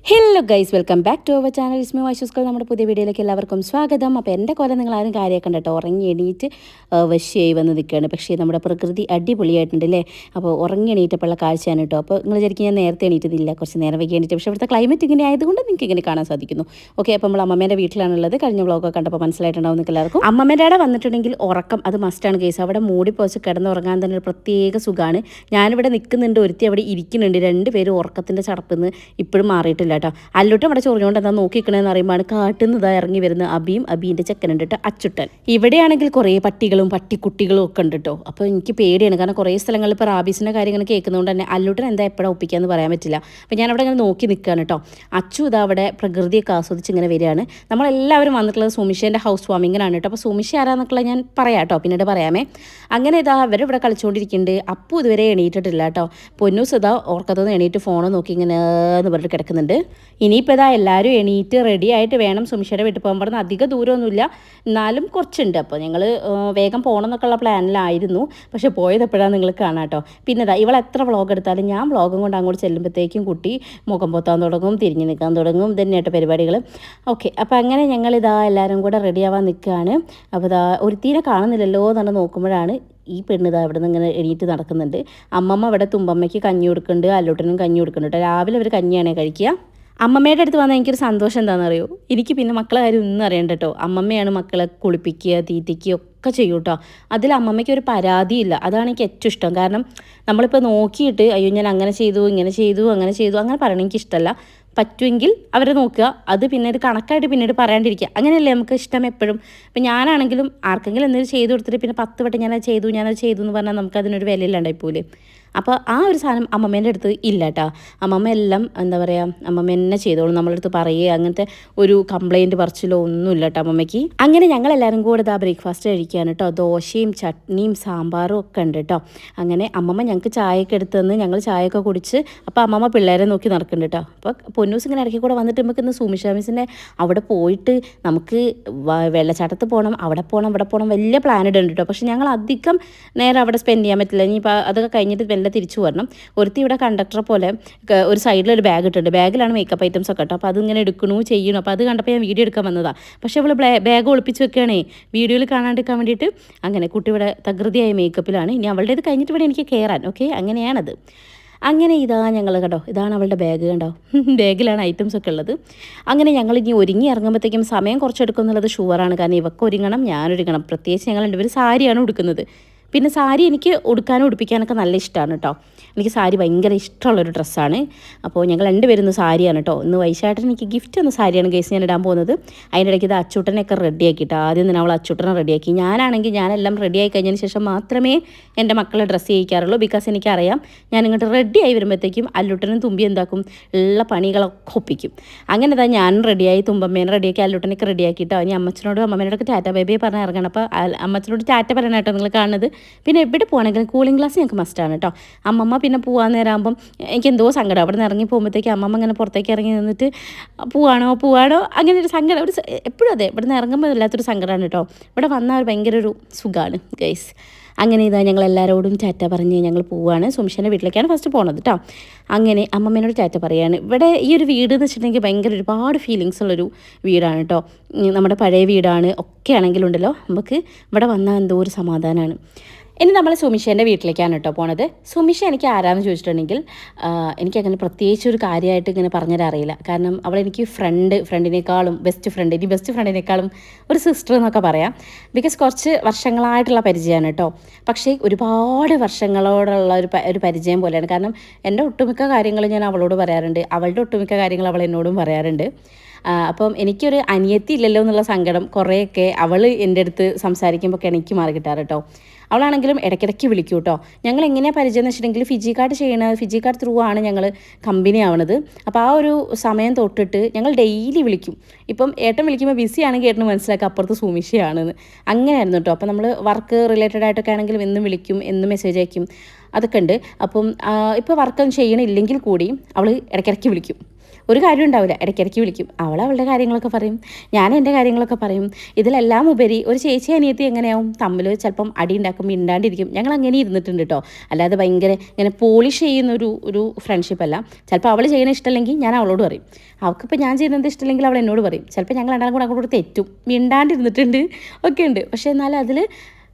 Hello guys, welcome back to our channel. ഇസ്മി വാശുസ്കൾ. നമ്മുടെ പുതിയ വീഡിയോയിലേക്ക് എല്ലാവർക്കും സ്വാഗതം. അപ്പോൾ എൻ്റെ കൊല്ലം നിങ്ങളാരും കാര്യമാക്കണ്ട കേട്ടോ. ഉറങ്ങി എണീറ്റ് വശ്യായി വന്ന് നിൽക്കുകയാണ്. പക്ഷേ നമ്മുടെ പ്രകൃതി അടിപൊളിയായിട്ടുണ്ട് അല്ലേ. അപ്പോൾ ഉറങ്ങി എണീറ്റപ്പോഴുള്ള കാഴ്ചയാണ് കേട്ടോ. അപ്പോൾ നിങ്ങൾ ശരിക്കും ഞാൻ നേരത്തെ എണീറ്റതില്ല, കുറച്ച് നേരം വൈകി എണീറ്റ്. പക്ഷേ ഇവിടുത്തെ ക്ലൈമറ്റ് ഇങ്ങനെ ആയതുകൊണ്ട് നിങ്ങൾക്ക് ഇങ്ങനെ കാണാൻ സാധിക്കുന്നു. ഓക്കെ, അപ്പോൾ നമ്മൾ അമ്മമ്മേൻ്റെ വീട്ടിലാണുള്ളത്. കഴിഞ്ഞ വ്ളോഗൊക്കെ കണ്ടപ്പോൾ മനസ്സിലായിട്ടുണ്ടാവും നിങ്ങൾക്ക് എല്ലാവർക്കും. അമ്മമ്മേൻ്റെ അവിടെ വന്നിട്ടുണ്ടെങ്കിൽ ഉറക്കം അത് മസ്റ്റാണ് ഗൈസ്. അവിടെ മൂടിപ്പോച്ച് കിടന്നുറങ്ങാൻ തന്നെ ഒരു പ്രത്യേക സുഖമാണ്. ഞാനിവിടെ നിൽക്കുന്നുണ്ട്, ഒരുത്തി അവിടെ ഇരിക്കുന്നുണ്ട്. രണ്ടുപേരും ഉറക്കത്തിൻ്റെ ചടപ്പിന്ന് ഇപ്പോഴും മാറിയിട്ടില്ല കേട്ടോ. അല്ലോട്ടും അവിടെ ചൊറിഞ്ഞുകൊണ്ട് എന്താ നോക്കിക്കണെന്ന് അറിയുമ്പോൾ കാട്ടുന്നതാ ഇറങ്ങി വരുന്ന അബീൻ്റെ ചെക്കനുണ്ട് കേട്ടോ, അച്ചുട്ടൻ. ഇവിടെയാണെങ്കിൽ കുറേ പട്ടികളും പട്ടിക്കുട്ടികളും ഒക്കെ ഉണ്ട് കേട്ടോ. അപ്പോൾ എനിക്ക് പേടിയാണ്, കാരണം കുറേ സ്ഥലങ്ങളിൽ ഇപ്പോൾ റാബീസിൻ്റെ കാര്യങ്ങൾ കേൾക്കുന്നതുകൊണ്ട് തന്നെ അല്ലോട്ടൻ എന്താ എപ്പോഴാണ് ഒപ്പിക്കാന്ന് പറയാൻ പറ്റില്ല. അപ്പോൾ ഞാൻ അവിടെ ഇങ്ങനെ നോക്കി നിൽക്കുകയാണ് കേട്ടോ. അച്ചു ഇതാ അവിടെ പ്രകൃതിയൊക്കെ ആസ്വദിച്ച് ഇങ്ങനെ വരികയാണ്. നമ്മളെല്ലാവരും വന്നിട്ടുള്ളത് സുമിഷേൻ്റെ ഹൗസ് വാമിങ്ങിനാണ് കേട്ടോ. അപ്പോൾ സുമിഷ ആരാന്നൊക്കെയുള്ള ഞാൻ പറയാം കേട്ടോ, പിന്നീട് പറയാമേ. അങ്ങനെ ഇതാ അവരിവിടെ കളിച്ചുകൊണ്ടിരിക്കുന്നുണ്ട്. അപ്പു ഇതുവരെ എണീറ്റിട്ടില്ല കേട്ടോ. പൊന്നൂസ് ഇതാ ഓർക്കത്തുനിന്ന് എണീറ്റ് ഫോൺ നോക്കി ഇങ്ങനെ എന്ന് പറഞ്ഞിട്ട് കിടക്കുന്നുണ്ട്. ഇനിയിപ്പോൾ ഇതാ എല്ലാവരും എണീറ്റ് റെഡി ആയിട്ട് വേണം സുമിഷയുടെ വീട്ടിൽ പോകാൻ. പറഞ്ഞാൽ അധികം ദൂരമൊന്നുമില്ല, എന്നാലും കുറച്ചുണ്ട്. അപ്പോൾ ഞങ്ങൾ വേഗം പോകണം എന്നൊക്കെയുള്ള പ്ലാനിലായിരുന്നു. പക്ഷേ പോയത് എപ്പോഴാണ് നിങ്ങൾ കാണാം കേട്ടോ. പിന്നെ ഇതാ ഇവൾ എത്ര വ്ളോഗ് എടുത്താലും ഞാൻ വ്ളോഗും കൊണ്ട് അങ്ങോട്ട് ചെല്ലുമ്പോഴത്തേക്കും കുട്ടി മുഖം പൊത്താൻ തുടങ്ങും, തിരിഞ്ഞ് നിൽക്കാൻ തുടങ്ങും. ഇതന്നെയായിട്ട് പരിപാടികൾ. ഓക്കെ, അപ്പോൾ അങ്ങനെ ഞങ്ങളിതാ എല്ലാവരും കൂടെ റെഡിയാവാൻ നിൽക്കുകയാണ്. അപ്പോൾ ഇതാ ഒരുത്തീനെ കാണുന്നില്ലല്ലോ എന്ന് നോക്കുമ്പോഴാണ് ഈ പെണ്ണിതാ ഇവിടെ നിന്ന് ഇങ്ങനെ എണീറ്റ് നടക്കുന്നുണ്ട്. അമ്മമ്മ ഇവിടെ തുമ്പമ്മയ്ക്ക് കഞ്ഞി കൊടുക്കുന്നുണ്ട്, അല്ലൂട്ടനും കഞ്ഞി കൊടുക്കുന്നുണ്ട്. രാവിലെ അവർ കഞ്ഞിയാണ് കഴിക്കുക. അമ്മമ്മയുടെ അടുത്ത് വന്നാൽ എനിക്കൊരു സന്തോഷം എന്താണെന്നറിയോ, എനിക്ക് പിന്നെ മക്കളെ കാര്യം ഒന്നും അറിയണ്ട കേട്ടോ. അമ്മമ്മയാണ് മക്കളെ കുളിപ്പിക്കുക, തീറ്റിക്കുക ഒക്കെ ചെയ്യും കേട്ടോ. അതിൽ അമ്മമ്മയ്ക്ക് ഒരു പരാതിയില്ല. അതാണ് എനിക്ക് ഏറ്റവും ഇഷ്ടം. കാരണം നമ്മളിപ്പോൾ നോക്കിയിട്ട് അയ്യോ ഞാൻ അങ്ങനെ ചെയ്തു ഇങ്ങനെ ചെയ്തു അങ്ങനെ പറയണം എനിക്കിഷ്ടമല്ല. പറ്റുമെങ്കിൽ അവരെ നോക്കുക, അത് പിന്നെ ഒരു കണക്കായിട്ട് പിന്നീട് പറയാണ്ടിരിക്കുക. അങ്ങനെയല്ലേ നമുക്ക് ഇഷ്ടം എപ്പോഴും. ഇപ്പം ഞാനാണെങ്കിലും ആർക്കെങ്കിലും എന്തെങ്കിലും ചെയ്തു കൊടുത്തിട്ട് പിന്നെ 10 വട്ടം ഞാനത് ചെയ്തു എന്ന് പറഞ്ഞാൽ നമുക്ക് അതിനൊരു വിലയില്ലാണ്ടായി പോലെ. അപ്പോൾ ആ ഒരു സാധനം അമ്മമ്മേൻ്റെ അടുത്ത് ഇല്ല കേട്ടോ. അമ്മമ്മ എല്ലാം എന്താ പറയുക, അമ്മമ്മ എന്നെ ചെയ്തോളൂ, നമ്മളെ അടുത്ത് പറയുക അങ്ങനത്തെ ഒരു കംപ്ലയിൻറ്റ് പറിച്ചിലോ ഒന്നുമില്ല കേട്ടോ അമ്മമ്മയ്ക്ക്. അങ്ങനെ ഞങ്ങളെല്ലാവരും കൂടെ ഇതാ ബ്രേക്ക്ഫാസ്റ്റ് കഴിക്കുകയാണ് കേട്ടോ. ദോശയും ചട്നിയും സാമ്പാറും ഒക്കെ ഉണ്ട് കേട്ടോ. അങ്ങനെ അമ്മമ്മ ഞങ്ങൾക്ക് ചായയൊക്കെ എടുത്ത് തന്ന് ഞങ്ങൾ ചായയൊക്കെ കുടിച്ച് അപ്പോൾ അമ്മമ്മ പിള്ളേരെ നോക്കി നടക്കുന്നുണ്ട് കേട്ടോ. അപ്പോൾ പൊന്നൂസ് ഇങ്ങനെ ഇടയ്ക്ക് കൂടെ വന്നിട്ട് നമുക്ക് ഇന്ന് സുമിഷ മിസ്സിൻ്റെ അവിടെ പോയിട്ട് നമുക്ക് വെള്ളച്ചാട്ടത്ത് പോകണം, അവിടെ പോകണം വലിയ പ്ലാൻ ഇടുന്നുണ്ട് കേട്ടോ. പക്ഷെ ഞങ്ങൾ അധികം നേരം അവിടെ സ്പെൻഡ് ചെയ്യാൻ പറ്റില്ല. ഇനിയിപ്പോൾ അതൊക്കെ കഴിഞ്ഞിട്ട് തിരിച്ചു വരണം. ഒരുത്തി ഇവിടെ കണ്ടക്ടറെ പോലെ ഒരു സൈഡിലൊരു ബാഗ് ഇട്ടുണ്ട്. ബാഗിലാണ് മേക്കപ്പ് ഐറ്റംസ് ഒക്കെ കേട്ടോ. അപ്പോൾ അതിങ്ങനെ ചെയ്യണം. അപ്പോൾ അത് കണ്ടപ്പോൾ ഞാൻ വീഡിയോ എടുക്കാൻ വന്നതാണ്. പക്ഷേ അവൾ ബാഗ് ഒളിപ്പിച്ച് വെക്കുകയാണേ വീഡിയോയിൽ കാണാണ്ടിരിക്കാൻ വേണ്ടിയിട്ട്. അങ്ങനെ കുട്ടി ഇവിടെ തകൃതിയായ മേക്കപ്പിലാണ്. ഇനി അവളുടെ ഇത് കഴിഞ്ഞിട്ട് ഇവിടെ എനിക്ക് കയറാൻ. ഓക്കെ, അങ്ങനെയാണത്. അങ്ങനെ ഇതാ ഞങ്ങൾ കണ്ടോ, ഇതാണ് അവളുടെ ബാഗ് കണ്ടോ. ബാഗിലാണ് ഐറ്റംസ് ഒക്കെ ഉള്ളത്. അങ്ങനെ ഞങ്ങൾ ഇനി ഒരുങ്ങി ഇറങ്ങുമ്പോഴത്തേക്കും സമയം കുറച്ചെടുക്കും എന്നുള്ളത് ഷുവറാണ്. കാരണം ഇവക്ക് ഒരുങ്ങണം, ഞാനൊരുങ്ങണം. പ്രത്യേകിച്ച് ഞങ്ങൾ രണ്ടുപേരും സാരിയാണ് ഉടുക്കുന്നത്. പിന്നെ സാരി എനിക്ക് ഉടുക്കാനും ഉടുപ്പിക്കാനൊക്കെ നല്ല ഇഷ്ടമാണ് കേട്ടോ. എനിക്ക് സാരി ഭയങ്കര ഇഷ്ടമുള്ളൊരു ഡ്രസ്സാണ്. അപ്പോൾ ഞങ്ങൾ രണ്ടുപേരും സാരിയാണ് കേട്ടോ. ഇന്ന് വൈശാട്ടൻ എനിക്ക് ഗിഫ്റ്റ് തന്ന സാരിയാണ് ഗേസ് ഞാൻ ഇടാൻ പോകുന്നത്. അതിൻ്റെ ഇടയ്ക്ക് ഇത് അച്ചൂട്ടനെയൊക്കെ റെഡിയാക്കിയിട്ട് ആദ്യം തന്നെ അവൾ അച്ചൂട്ടനെ റെഡിയാക്കി. ഞാനാണെങ്കിൽ ഞാനെല്ലാം റെഡിയായി കഴിഞ്ഞതിന് ശേഷം മാത്രമേ എൻ്റെ മക്കളെ ഡ്രസ്സ് ചെയ്യിക്കാറുള്ളൂ. ബിക്കോസ് എനിക്കറിയാം ഞാൻ ഇങ്ങോട്ട് റെഡിയായി വരുമ്പോഴത്തേക്കും അല്ലൂട്ടനും തുമ്പി എന്താക്കും, ഉള്ള പണികളൊക്കെ ഒപ്പിക്കും. അങ്ങനെ ഇതാ ഞാനും റെഡിയായി, തുമ്പമ്മേനെ റെഡിയാക്കി, അല്ലൂട്ടനൊക്കെ റെഡിയാക്കിയിട്ടോ. ഇനി അമ്മച്ചനോടും അമ്മമ്മേനോടൊക്കെ ടാറ്റ ബൈബൈ പറഞ്ഞ് ഇറങ്ങണം. അപ്പോൾ അമ്മച്ചനോട് ടാറ്റ പറയണം കേട്ടോ നിങ്ങൾ കാണുന്നത്. പിന്നെ എവിടെ പോകണമെങ്കിലും കൂളിംഗ് ഗ്ലാസ് ഞങ്ങൾക്ക് മസ്റ്റാണ് കേട്ടോ. അമ്മമ്മ പിന്നെ പോകാൻ നേരമാകുമ്പം എനിക്ക് എന്തോ സങ്കടം. അവിടെ നിന്ന് ഇറങ്ങി പോകുമ്പോഴത്തേക്ക് അമ്മമ്മ ഇങ്ങനെ പുറത്തേക്ക് ഇറങ്ങി നിന്നിട്ട് പോവാണോ അങ്ങനെ ഒരു സങ്കടം. ഒരു എപ്പോഴും അതെ, ഇവിടെ നിന്ന് ഇറങ്ങുമ്പോൾ ഇല്ലാത്തൊരു സങ്കടമാണ് കേട്ടോ. ഇവിടെ വന്നാൽ ഒരു ഭയങ്കര ഒരു സുഖമാണ് ഗൈസ്. അങ്ങനെ ഇതാ ഞങ്ങൾ എല്ലാവരോടും ടാറ്റ പറഞ്ഞ് ഞങ്ങൾ പോവുകയാണ്. സുമിഷേൻ്റെ വീട്ടിലേക്കാണ് ഫസ്റ്റ് പോണത് കേട്ടോ. അങ്ങനെ അമ്മമ്മേനോട് ടാറ്റ പറയുകയാണ്. ഇവിടെ ഈ ഒരു വീട് എന്ന് വെച്ചിട്ടുണ്ടെങ്കിൽ ഭയങ്കര ഒരുപാട് ഫീലിങ്സ് ഉള്ളൊരു വീടാണ് കേട്ടോ. നമ്മുടെ പഴയ വീടാണ് ഒക്കെ ആണെങ്കിലുണ്ടല്ലോ, നമുക്ക് ഇവിടെ വന്നാൽ എന്തോ ഒരു സമാധാനമാണ്. ഇനി നമ്മൾ സുമിഷേൻ്റെ വീട്ടിലേക്കാണ് കേട്ടോ പോണത്. സുമിഷ എനിക്ക് ആരാന്ന് ചോദിച്ചിട്ടുണ്ടെങ്കിൽ എനിക്കങ്ങനെ പ്രത്യേകിച്ച് ഒരു കാര്യമായിട്ട് ഇങ്ങനെ പറഞ്ഞുതരാറിയില്ല. കാരണം അവളെനിക്ക് ഫ്രണ്ടിനേക്കാളും ബെസ്റ്റ് ഫ്രണ്ടിനേക്കാളും ഒരു സിസ്റ്റർ എന്നൊക്കെ പറയാം. ബിക്കോസ് കുറച്ച് വർഷങ്ങളായിട്ടുള്ള പരിചയമാണ് കേട്ടോ. പക്ഷേ ഒരുപാട് വർഷങ്ങളോടുള്ള ഒരു പരിചയം പോലെയാണ്. കാരണം എൻ്റെ ഒട്ടുമിക്ക കാര്യങ്ങൾ ഞാൻ അവളോട് പറയാറുണ്ട്, അവളുടെ ഒട്ടുമിക്ക കാര്യങ്ങൾ അവൾ എന്നോടും പറയാറുണ്ട്. അപ്പം എനിക്കൊരു അനിയത്തി ഇല്ലല്ലോ എന്നുള്ള സങ്കടം കുറേയൊക്കെ അവൾ എൻ്റെ അടുത്ത് സംസാരിക്കുമ്പോൾ എനിക്ക് മാറി കിട്ടാറ് കേട്ടോ. അവളാണെങ്കിലും ഇടയ്ക്കിടയ്ക്ക് വിളിക്കും കേട്ടോ. ഞങ്ങൾ എങ്ങനെയാണ് പരിചയം എന്ന് വെച്ചിട്ടുണ്ടെങ്കിൽ ഫിജി കാർഡ് ത്രൂ ആണ് ഞങ്ങൾ കമ്പനി ആവണത്. അപ്പോൾ ആ ഒരു സമയം തൊട്ടിട്ട് ഞങ്ങൾ ഡെയിലി വിളിക്കും. ഇപ്പം ഏട്ടൻ വിളിക്കുമ്പോൾ ബിസി ആണെങ്കിൽ ഏട്ടന് മനസ്സിലാക്കുക അപ്പുറത്ത് സുമിഷയാണെന്ന്. അങ്ങനെയായിരുന്നു കേട്ടോ. അപ്പോൾ നമ്മൾ വർക്ക് റിലേറ്റഡ് ആയിട്ടൊക്കെ ആണെങ്കിലും എന്നും വിളിക്കും, എന്നും മെസ്സേജ് അയക്കും, അതൊക്കെ ഉണ്ട്. അപ്പം ഇപ്പോൾ വർക്കൊന്നും ചെയ്യണില്ലെങ്കിൽ കൂടി അവൾ ഇടയ്ക്കിടയ്ക്ക് വിളിക്കും. ഒരു കാര്യം ഉണ്ടാവില്ല, ഇടയ്ക്കിടയ്ക്ക് വിളിക്കും. അവൾ അവളുടെ കാര്യങ്ങളൊക്കെ പറയും, ഞാൻ എൻ്റെ കാര്യങ്ങളൊക്കെ പറയും. ഇതിലെല്ലാം ഉപരി ഒരു ചേച്ചി അനിയത്തി എങ്ങനെയാവും തമ്മിൽ ചിലപ്പം അടി ഉണ്ടാക്കും, മിണ്ടാണ്ടിരിക്കും. ഞങ്ങൾ അങ്ങനെ ഇരുന്നിട്ടുണ്ട് കേട്ടോ. അല്ലാതെ ഭയങ്കര ഇങ്ങനെ പോളിഷ് ചെയ്യുന്ന ഒരു ഫ്രണ്ട്ഷിപ്പല്ല. ചിലപ്പോൾ അവൾ ചെയ്യുന്ന ഇഷ്ടമല്ലെങ്കിൽ ഞാൻ അവളോട് പറയും, അവൾക്കിപ്പോൾ ഞാൻ ചെയ്യുന്നത് ഇഷ്ടമല്ലെങ്കിൽ അവൾ എന്നോട് പറയും. ചിലപ്പോൾ ഞങ്ങൾ രണ്ടാളും കൂടെ അങ്ങോട്ട് തെറ്റും, മിണ്ടാണ്ടിരുന്നിട്ടുണ്ട് ഒക്കെ ഉണ്ട്. പക്ഷേ എന്നാൽ അതിൽ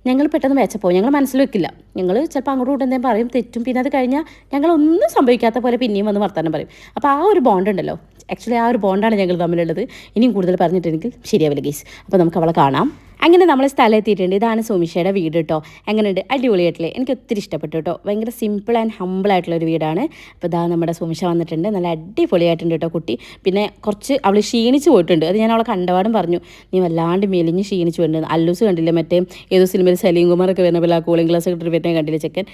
ഞങ്ങൾ പെട്ടെന്ന് മേച്ചപ്പോൾ ഞങ്ങൾ മനസ്സിൽ വെക്കില്ല. ഞങ്ങൾ ചിലപ്പോൾ അങ്ങോട്ടും ഇങ്ങോട്ടും എന്തെങ്കിലും പറയും, തെറ്റും. പിന്നെ അത് കഴിഞ്ഞാൽ ഞങ്ങളൊന്നും സംഭവിക്കാത്ത പോലെ പിന്നെയും വന്ന് വർത്താനം പറയും. അപ്പോൾ ആ ഒരു ബോണ്ട് ഉണ്ടല്ലോ, ആക്ച്വലി ആ ഒരു ബോണ്ടാണ് ഞങ്ങൾ തമ്മിലുള്ളത്. ഇനിയും കൂടുതൽ പറഞ്ഞിട്ടുണ്ടെങ്കിൽ ശരിയാവില്ല ഗൈസ്. അപ്പോൾ നമുക്ക് അവളെ കാണാം. അങ്ങനെ നമ്മൾ സ്ഥലം എത്തിയിട്ടുണ്ട്. ഇതാണ് സുമിഷയുടെ വീട് കേട്ടോ. എങ്ങനെയുണ്ട്? അടിപൊളിയായിട്ടില്ലേ? എനിക്ക് ഒത്തിരി ഇഷ്ടപ്പെട്ടു കേട്ടോ. ഭയങ്കര സിമ്പിൾ ആൻഡ് ഹമ്പിൾ ആയിട്ടുള്ളൊരു വീടാണ്. അപ്പോൾ ഇതാ നമ്മുടെ സുമിഷ വന്നിട്ടുണ്ട്. നല്ല അടിപൊളിയായിട്ടുണ്ട് കേട്ടോ കുട്ടി. പിന്നെ കുറച്ച് അവൾ ക്ഷീണിച്ച് പോയിട്ടുണ്ട്. അത് ഞാൻ അവളെ കണ്ടപാടും പറഞ്ഞു, നീ വല്ലാണ്ട് മെലിഞ്ഞ് ക്ഷീണിച്ച് പോയിട്ടുണ്ട്. അല്ലൂസ് കണ്ടില്ലേ, മറ്റേ ഏതോ സിനിമയിൽ സലീം കുമാറൊക്കെ വരുന്ന പോലെ ആ കൂളിംഗ് ഗ്ലാസ് ഇട്ടിട്ട് വരുന്ന കണ്ടില്ലേ ചെക്കൻ.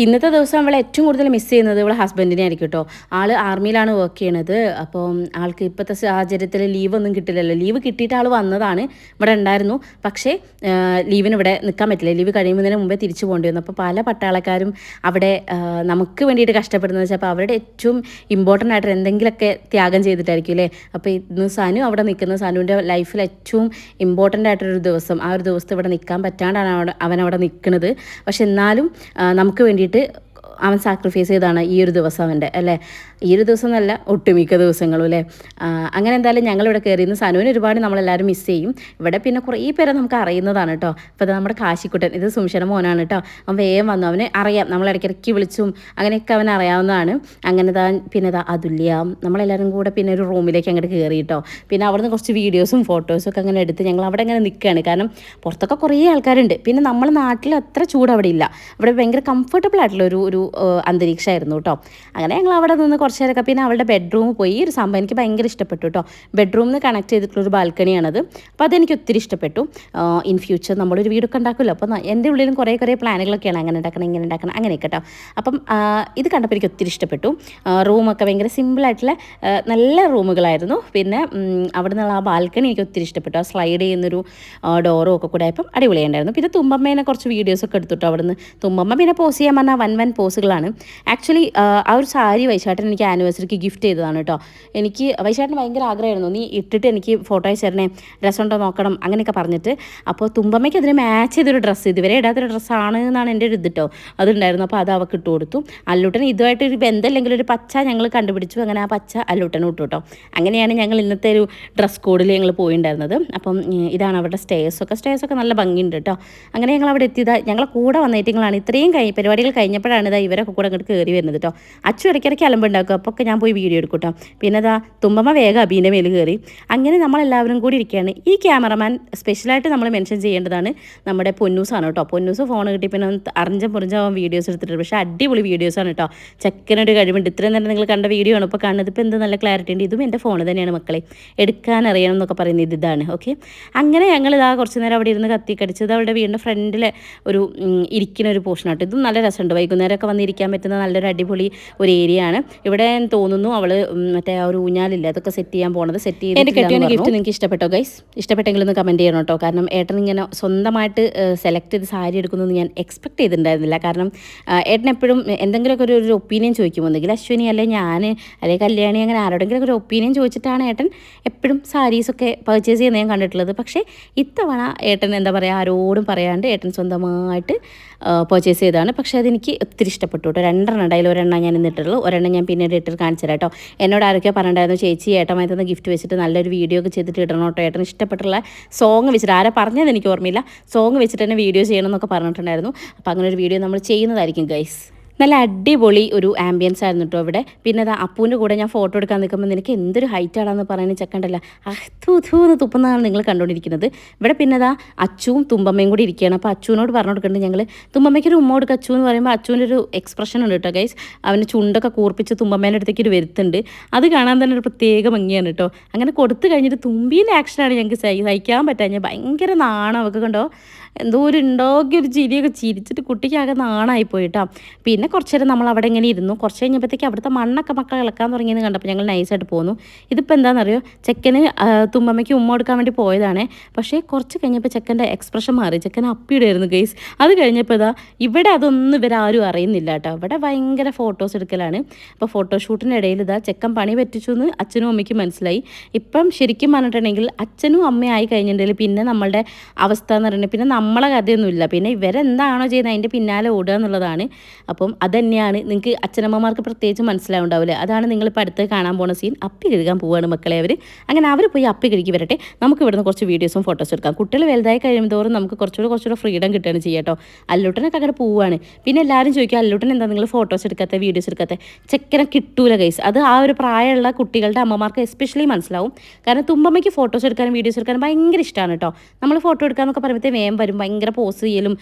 ഇന്നത്തെ ദിവസം അവളെ ഏറ്റവും കൂടുതൽ മിസ് ചെയ്യുന്നത് ഇവളെ ഹസ്ബൻഡിനെ ആയിരിക്കും കേട്ടോ. ആൾ ആർമിയിലാണ് വർക്ക് ചെയ്യണത്. അപ്പം ആൾക്ക് ഇപ്പോഴത്തെ സാഹചര്യത്തിൽ ലീവൊന്നും കിട്ടില്ലല്ലോ. ലീവ് കിട്ടിയിട്ട് ആൾ വന്നതാണ്, ഇവിടെ ഉണ്ടായിരുന്നു. പക്ഷേ ലീവിന് ഇവിടെ നിൽക്കാൻ പറ്റില്ല. ലീവ് കഴിയുന്നതിന് മുമ്പേ തിരിച്ചു പോകേണ്ടി വന്നു. അപ്പോൾ പല പട്ടാളക്കാരും അവിടെ നമുക്ക് വേണ്ടിയിട്ട് കഷ്ടപ്പെടുന്നത് വെച്ചാൽ അപ്പോൾ അവരുടെ ഏറ്റവും ഇമ്പോർട്ടൻ്റ് ആയിട്ട് എന്തെങ്കിലുമൊക്കെ ത്യാഗം ചെയ്തിട്ടായിരിക്കും അല്ലേ. അപ്പോൾ ഇന്ന് സനു അവിടെ നിൽക്കുന്ന, സനുവിൻ്റെ ലൈഫിൽ ഏറ്റവും ഇമ്പോർട്ടൻ്റ് ആയിട്ടൊരു ദിവസം, ആ ഒരു ദിവസത്തെ ഇവിടെ നിൽക്കാൻ പറ്റാണ്ടാണ് അവനവിടെ നിൽക്കുന്നത്. പക്ഷെ എന്നാലും നമുക്ക് വേണ്ടിയിട്ട് അവൻ സാക്രിഫൈസ് ചെയ്താണ് ഈ ഒരു ദിവസം അവൻ്റെ അല്ലേ. ഈ ഒരു ദിവസം എന്നല്ല, ഒട്ടുമിക്ക ദിവസങ്ങളും അല്ലേ. അങ്ങനെ എന്തായാലും ഞങ്ങളിവിടെ കയറിയിരുന്നു. സനുവിന് ഒരുപാട് നമ്മളെല്ലാവരും മിസ് ചെയ്യും. ഇവിടെ പിന്നെ കുറേ പേരെ നമുക്ക് അറിയുന്നതാണ് കേട്ടോ. അപ്പോൾ അത് നമ്മുടെ കാശിക്കുട്ടൻ, ഇത് സുമിഷയുടെ മോനാണ് കേട്ടോ. അവൻ വേഗം വന്നു, അവന് അറിയാം, നമ്മൾ ഇടയ്ക്കിടയ്ക്ക് വിളിച്ചും അങ്ങനെയൊക്കെ അവൻ അറിയാവുന്നതാണ്. അങ്ങനെ പിന്നെ അതുല്യ, നമ്മളെല്ലാവരും കൂടെ പിന്നെ ഒരു റൂമിലേക്ക് അങ്ങോട്ട് കയറി കേട്ടോ. പിന്നെ അവിടുന്ന് കുറച്ച് വീഡിയോസും ഫോട്ടോസും ഒക്കെ അങ്ങനെ എടുത്ത് ഞങ്ങൾ അവിടെ അങ്ങനെ നിൽക്കുകയാണ്. കാരണം പുറത്തൊക്കെ കുറേ ആൾക്കാരുണ്ട്. പിന്നെ നമ്മുടെ നാട്ടിൽ അത്ര ചൂട് അവിടെ ഇല്ല. അവിടെ ഭയങ്കര കംഫർട്ടബിൾ ആയിട്ടുള്ള ഒരു അന്തരീക്ഷമായിരുന്നു കേട്ടോ. അങ്ങനെ ഞങ്ങൾ അവിടെ നിന്ന് കുറച്ച് നേരമൊക്കെ. പിന്നെ അവളുടെ ബെഡ്റൂമിൽ പോയി. ഒരു സംഭവം എനിക്ക് ഭയങ്കര ഇഷ്ടപ്പെട്ടു കേട്ടോ. ബെഡ്റൂമിൽ നിന്ന് കണക്ട് ചെയ്തിട്ടുള്ളൊരു ബാൽക്കണിയാണത്. അപ്പോൾ അതെനിക്ക് ഒത്തിരി ഇഷ്ടപ്പെട്ടു. ഇൻ ഫ്യൂച്ചർ നമ്മളൊരു വീടൊക്കെ ഉണ്ടാക്കുമല്ലോ. അപ്പോൾ എൻ്റെ ഉള്ളിലും കുറേ പ്ലാനുകളൊക്കെയാണ്, അങ്ങനെ ഉണ്ടാക്കണം ഇങ്ങനെ ഉണ്ടാക്കണം അങ്ങനെയൊക്കെ കേട്ടോ. അപ്പം ഇത് കണ്ടപ്പോൾ എനിക്ക് ഒത്തിരി ഇഷ്ടപ്പെട്ടു. റൂമൊക്കെ ഭയങ്കര സിമ്പിളായിട്ടുള്ള നല്ല റൂമുകളായിരുന്നു. പിന്നെ അവിടെ നിന്നുള്ള ആ ബാൽക്കണി എനിക്ക് ഒത്തിരി ഇഷ്ടപ്പെട്ടു. ആ സ്ലൈഡ് ചെയ്യുന്നൊരു ഡോറും ഒക്കെ കൂടെ ആയപ്പം അടിപൊളിയുണ്ടായിരുന്നു. പിന്നെ തുമ്പമ്മേനെ കുറച്ച് വീഡിയോസൊക്കെ എടുത്തിട്ടോ അവിടെ നിന്ന്. തുമ്പമ്മ പിന്നെ പോസ് ചെയ്യാൻ പറഞ്ഞാൽ വൻ പോസുകളാണ്. ആക്ച്വലി ആ ഒരു സാരി വൈശാട്ടൻ എനിക്ക് ആനിവേഴ്സറിക്ക് ഗിഫ്റ്റ് ചെയ്തതാണ് കേട്ടോ. എനിക്ക് വൈശാട്ടന് ഭയങ്കര ആഗ്രഹമായിരുന്നു, നീ ഇട്ടിട്ട് എനിക്ക് ഫോട്ടോ അയച്ചു തരണേ, രസമുണ്ടോ നോക്കണം അങ്ങനെയൊക്കെ പറഞ്ഞിട്ട്. അപ്പോൾ തുമ്പമ്മയ്ക്ക് അതിന് മാച്ച് ചെയ്തൊരു ഡ്രസ്സ്, ഇതുവരെ ഇടാത്തൊരു ഡ്രസ്സാണ് എന്നാണ് എൻ്റെ ഒരു ഇത് കേട്ടോ. അതുണ്ടായിരുന്നു. അപ്പോൾ അത് അവൾക്ക് ഇട്ട് കൊടുത്തു. അല്ലൂട്ടൻ ഇതുമായിട്ട് ഒരു ബന്ധമില്ലെങ്കിൽ ഒരു പച്ച ഞങ്ങൾ കണ്ടുപിടിച്ചു. അങ്ങനെ ആ പച്ച അല്ലൂട്ടനും ഇട്ടു കേട്ടോ. അങ്ങനെയാണ് ഞങ്ങൾ ഇന്നത്തെ ഒരു ഡ്രസ് കോഡിൽ ഞങ്ങൾ പോയിട്ടുണ്ടായിരുന്നത്. അപ്പം ഇതാണ് അവരുടെ സ്റ്റേഴ്സൊക്കെ നല്ല ഭംഗിയുണ്ട് കേട്ടോ. അങ്ങനെ ഞങ്ങൾ അവിടെ എത്തിയതാ. ഞങ്ങളെ കൂടെ വന്നേറ്റങ്ങളാണ്. ഇത്രയും പരിപാടികൾ കഴിഞ്ഞപ്പോഴാണ് ഇതാ ഇവരൊക്കെ കൂടെ അങ്ങോട്ട് കയറി വരുന്നത് കേട്ടോ. അച്ചു ഇടയ്ക്കിടയ്ക്ക് അലമ്പുണ്ടാക്കും. അപ്പോൾ ഒക്കെ ഞാൻ പോയി വീഡിയോ എടുക്കും കേട്ടോ. പിന്നെ ഇതാ തുമ്പമ്മ വേഗം അബീൻ്റെ മേൽ കയറി. അങ്ങനെ നമ്മളെല്ലാവരും കൂടി ഇരിക്കുകയാണ്. ഈ ക്യാമറമാൻ സ്പെഷ്യലായിട്ട് നമ്മൾ മെൻഷൻ ചെയ്യേണ്ടതാണ് നമ്മുടെ പൊന്നൂസാണ് കേട്ടോ. പൊന്നൂസ് ഫോൺ കിട്ടി പിന്നെ അറിഞ്ഞം പുറിഞ്ചാവാൻ വീഡിയോസ് എടുത്തിട്ടുണ്ട്. പക്ഷേ അടിപൊളി വീഡിയോസാണ് കേട്ടോ. ചെക്കനൊരു കഴിവുണ്ട്. ഇത്രയും നേരം നിങ്ങൾ കണ്ട വീഡിയോ ആണ് ഇപ്പോൾ കാണുന്നത്. ഇപ്പോൾ എന്ത് നല്ല ക്ലാരിറ്റി ഉണ്ട്. ഇതും എൻ്റെ ഫോൺ തന്നെയാണ് മക്കളെ, എടുക്കാൻ അറിയണം എന്നൊക്കെ പറയുന്നത് ഇതാണ്. ഓക്കെ, അങ്ങനെ ഞങ്ങൾ ഇതാ കുറച്ച് നേരം അവിടെ ഇരുന്ന് കത്തിക്കടിച്ചത് അവളുടെ വീടിൻ്റെ ഫ്രണ്ടിൽ ഒരു ഇരിക്കുന്ന ഒരു പോർഷനാട്ടോ. ഇതും നല്ല രസമുണ്ട്. വൈകുന്നേരമൊക്കെ വന്നിരിക്കാൻ പറ്റുന്ന നല്ലൊരു അടിപൊളി ഒരു ഏരിയ ആണ്. ഇവിടെ തോന്നുന്നു അവൾ മറ്റേ ആ ഒരു ഊഞ്ഞാലില്ല അതൊക്കെ സെറ്റ് ചെയ്യാൻ പോണത്. സെറ്റ് ചെയ്ത് എൻ്റെ കെട്ടിയ ഗിഫ്റ്റ് നിങ്ങൾക്ക് ഇഷ്ടപ്പെട്ടോ ഗൈസ്? ഇഷ്ടപ്പെട്ടെങ്കിൽ ഒന്ന് കമൻറ്റ് ചെയ്യണം കേട്ടോ. കാരണം ഏട്ടൻ ഇങ്ങനെ സ്വന്തമായിട്ട് സെലക്ട് ചെയ്ത് സാരി എടുക്കുന്നതെന്ന് ഞാൻ എക്സ്പെക്ട് ചെയ്തിട്ടുണ്ടായിരുന്നില്ല. കാരണം ഏട്ടൻ എപ്പോഴും എന്തെങ്കിലുമൊക്കെ ഒരു ഒപ്പീനിയൻ ചോദിക്കും. ഒന്നുകിൽ അശ്വിനി അല്ലെ ഞാൻ അല്ലെങ്കിൽ കല്യാണി, അങ്ങനെ ആരോടെങ്കിലും ഒരു ഒപ്പീനിയൻ ചോദിച്ചിട്ടാണ് ഏട്ടൻ എപ്പോഴും സാരീസൊക്കെ പർച്ചേസ് ചെയ്യുന്നത് ഞാൻ കണ്ടിട്ടുള്ളത്. പക്ഷേ ഇത്തവണ ഏട്ടൻ എന്താ പറയുക, ആരോടും പറയാണ്ട് ഏട്ടൻ സ്വന്തമായിട്ട് പർച്ചേസ് ചെയ്തതാണ്. പക്ഷേ അതെനിക്ക് ഒത്തിരി ഇഷ്ടപ്പെട്ടു കേട്ടോ. 2 ഉണ്ടായാലും ഒരെണ്ണം ഞാൻ ഇന്നിട്ടുള്ളൂ, ഒരെണ്ണം ഞാൻ പിന്നീട് ഇട്ടിട്ട് കാണിച്ചു തരാം കേട്ടോ. എന്നോട് ആരൊക്കെ പറഞ്ഞിട്ടുണ്ടായിരുന്നു, ചേച്ചി ഏട്ടമായി തന്ന ഗിഫ്റ്റ് വെച്ചിട്ട് നല്ലൊരു വീഡിയോ ഒക്കെ ചെയ്തിട്ട് ഇടണം കേട്ടോ. ഏട്ടൻ ഇഷ്ടപ്പെട്ടുള്ള സോങ് വെച്ചിട്ട്, ആരെ പറഞ്ഞത് എനിക്ക് ഓർമ്മയില്ല, സോങ് വെച്ചിട്ട് തന്നെ വീഡിയോ ചെയ്യണം എന്നൊക്കെ പറഞ്ഞിട്ടുണ്ടായിരുന്നു. അപ്പോൾ അങ്ങനെ ഒരു വീഡിയോ നമ്മൾ ചെയ്യുന്നതായിരിക്കും ഗൈസ്. നല്ല അടിപൊളി ഒരു ആംബിയൻസ് ആയിരുന്നു കേട്ടോ ഇവിടെ. പിന്നെ അത് അപ്പൂൻ്റെ കൂടെ ഞാൻ ഫോട്ടോ എടുക്കാൻ നിൽക്കുമ്പോൾ നിനക്ക് എന്തൊരു ഹൈറ്റാണെന്ന് പറയുന്നത് ചെക്കണ്ടല്ല, എന്ന് തുപ്പുന്നതാണ് നിങ്ങൾ കണ്ടുകൊണ്ടിരിക്കുന്നത്. ഇവിടെ പിന്നെ അതാ അച്ചുവും തുമ്പമ്മയും കൂടി ഇരിക്കുകയാണ്. അപ്പോൾ അച്ചുവിനോട് പറഞ്ഞു കൊടുക്കുന്നുണ്ട് ഞങ്ങൾ. തുമ്പമ്മയ്ക്ക് ഒരു ഉമ്മ കൊടുക്കുക അച്ചു എന്ന് പറയുമ്പോൾ അച്ചുവിൻ്റെ ഒരു എക്സ്പ്രഷൻ ഉണ്ട് കേട്ടോ ഗൈസ്. അവന് ചുണ്ടൊക്കെ കൂർപ്പിച്ച് തുമ്പമ്മേൻ്റെ അടുത്തേക്ക് ഒരു വരുത്തുണ്ട്. അത് കാണാൻ തന്നെ ഒരു പ്രത്യേക ഭംഗിയാണ് കേട്ടോ. അങ്ങനെ കൊടുത്തു കഴിഞ്ഞിട്ട് തുമ്പീൻ്റെ ആക്ഷനാണ് ഞങ്ങൾക്ക് സഹിക്കാൻ പറ്റാഞ്ഞ. ഭയങ്കര നാണം അവൾക്ക് കണ്ടോ, എന്തോ ഒരു ഉണ്ടാക്കിയ ഒരു ചിരിയൊക്കെ ചിരിച്ചിട്ട് കുട്ടിക്കാകെ നാണായിപ്പോയി കേട്ടോ. പിന്നെ അങ്ങനെ കുറച്ച് നേരം നമ്മൾ അവിടെ ഇങ്ങനെ ഇരുന്നു. കുറച്ച് കഴിഞ്ഞപ്പോഴത്തേക്ക് അവിടുത്തെ മണ്ണൊക്കെ മക്കൾ ഇളക്കാൻ തുടങ്ങിയെന്ന് കണ്ടപ്പോൾ ഞങ്ങൾ നൈസായിട്ട് പോന്നു. ഇതിപ്പോൾ എന്താണെന്നറിയോ, ചെക്കന് തുമ്പമ്മയ്ക്ക് ഉമ്മ കൊടുക്കാൻ വേണ്ടി പോയതാണ്. പക്ഷേ കുറച്ച് കഴിഞ്ഞപ്പോൾ ചെക്കൻ്റെ എക്സ്പ്രഷൻ മാറി. ചെക്കൻ അപ്പിയിടായിരുന്നു ഗൈസ്. അത് കഴിഞ്ഞപ്പോൾ ഇവിടെ അതൊന്നും ഇവരാരും അറിയുന്നില്ല കേട്ടോ. ഇവിടെ ഭയങ്കര ഫോട്ടോസ് എടുക്കലാണ്. അപ്പോൾ ഫോട്ടോഷൂട്ടിൻ്റെ ഇടയിൽ ചെക്കൻ പണി പറ്റിച്ചു എന്ന് അച്ഛനും അമ്മയ്ക്കും മനസ്സിലായി. ഇപ്പം ശരിക്കും പറഞ്ഞിട്ടുണ്ടെങ്കിൽ അച്ഛനും അമ്മയായി കഴിഞ്ഞിട്ടുണ്ടെങ്കിൽ പിന്നെ നമ്മളുടെ അവസ്ഥ എന്ന് പറയുന്നത് പിന്നെ നമ്മളെ കഥയൊന്നുമില്ല. പിന്നെ ഇവരെന്താണോ ചെയ്യുന്നത് അതിൻ്റെ പിന്നാലെ ഓടുക എന്നുള്ളതാണ്. അപ്പം അതുതന്നെയാണ് നിങ്ങൾക്ക് അച്ഛനമ്മമാർക്ക് പ്രത്യേകിച്ച് മനസ്സിലാവുണ്ടാവില്ല. അതാണ് നിങ്ങളിപ്പോൾ അടുത്ത് കാണാൻ പോകുന്ന സീൻ. അപ്പി കഴുകാൻ പോവുകയാണ് മക്കളെ അവർ. അങ്ങനെ അവർ പോയി അപ്പി കഴുകി വരട്ടെ. നമുക്ക് ഇവിടുന്ന് കുറച്ച് വീഡിയോസും ഫോട്ടോസും എടുക്കാം. കുട്ടികൾ വലുതായി കഴിയുമ്പോഴും നമുക്ക് കുറച്ചുകൂടെ ഫ്രീഡം കിട്ടുകയാണ് ചെയ്യുക കേട്ടോ. അല്ലൂട്ടനൊക്കെ അങ്ങനെ പോവുകയാണ്. പിന്നെ എല്ലാവരും ചോദിക്കും അല്ലൂട്ടൻ എന്താ നിങ്ങൾ ഫോട്ടോസ് എടുക്കാത്ത വീഡിയോസ് എടുക്കാത്ത. ചെക്കനെ കിട്ടൂല ഗൈസ്. അത് ആ ഒരു പ്രായമുള്ള കുട്ടികളുടെ അമ്മമാർക്ക് എസ്പെഷ്യലി മനസ്സിലാവും. കാരണം തുമ്പമ്മയ്ക്ക് ഫോട്ടോസ് എടുക്കാനും വീഡിയോസ് എടുക്കാനും ഭയങ്കര ഇഷ്ടമാണ് കേട്ടോ. നമ്മൾ ഫോട്ടോ എടുക്കാമെന്നൊക്കെ പറയുമ്പോഴത്തേ വേഗം വരും. ഭയങ്കര പോസ് ചെയ്യലും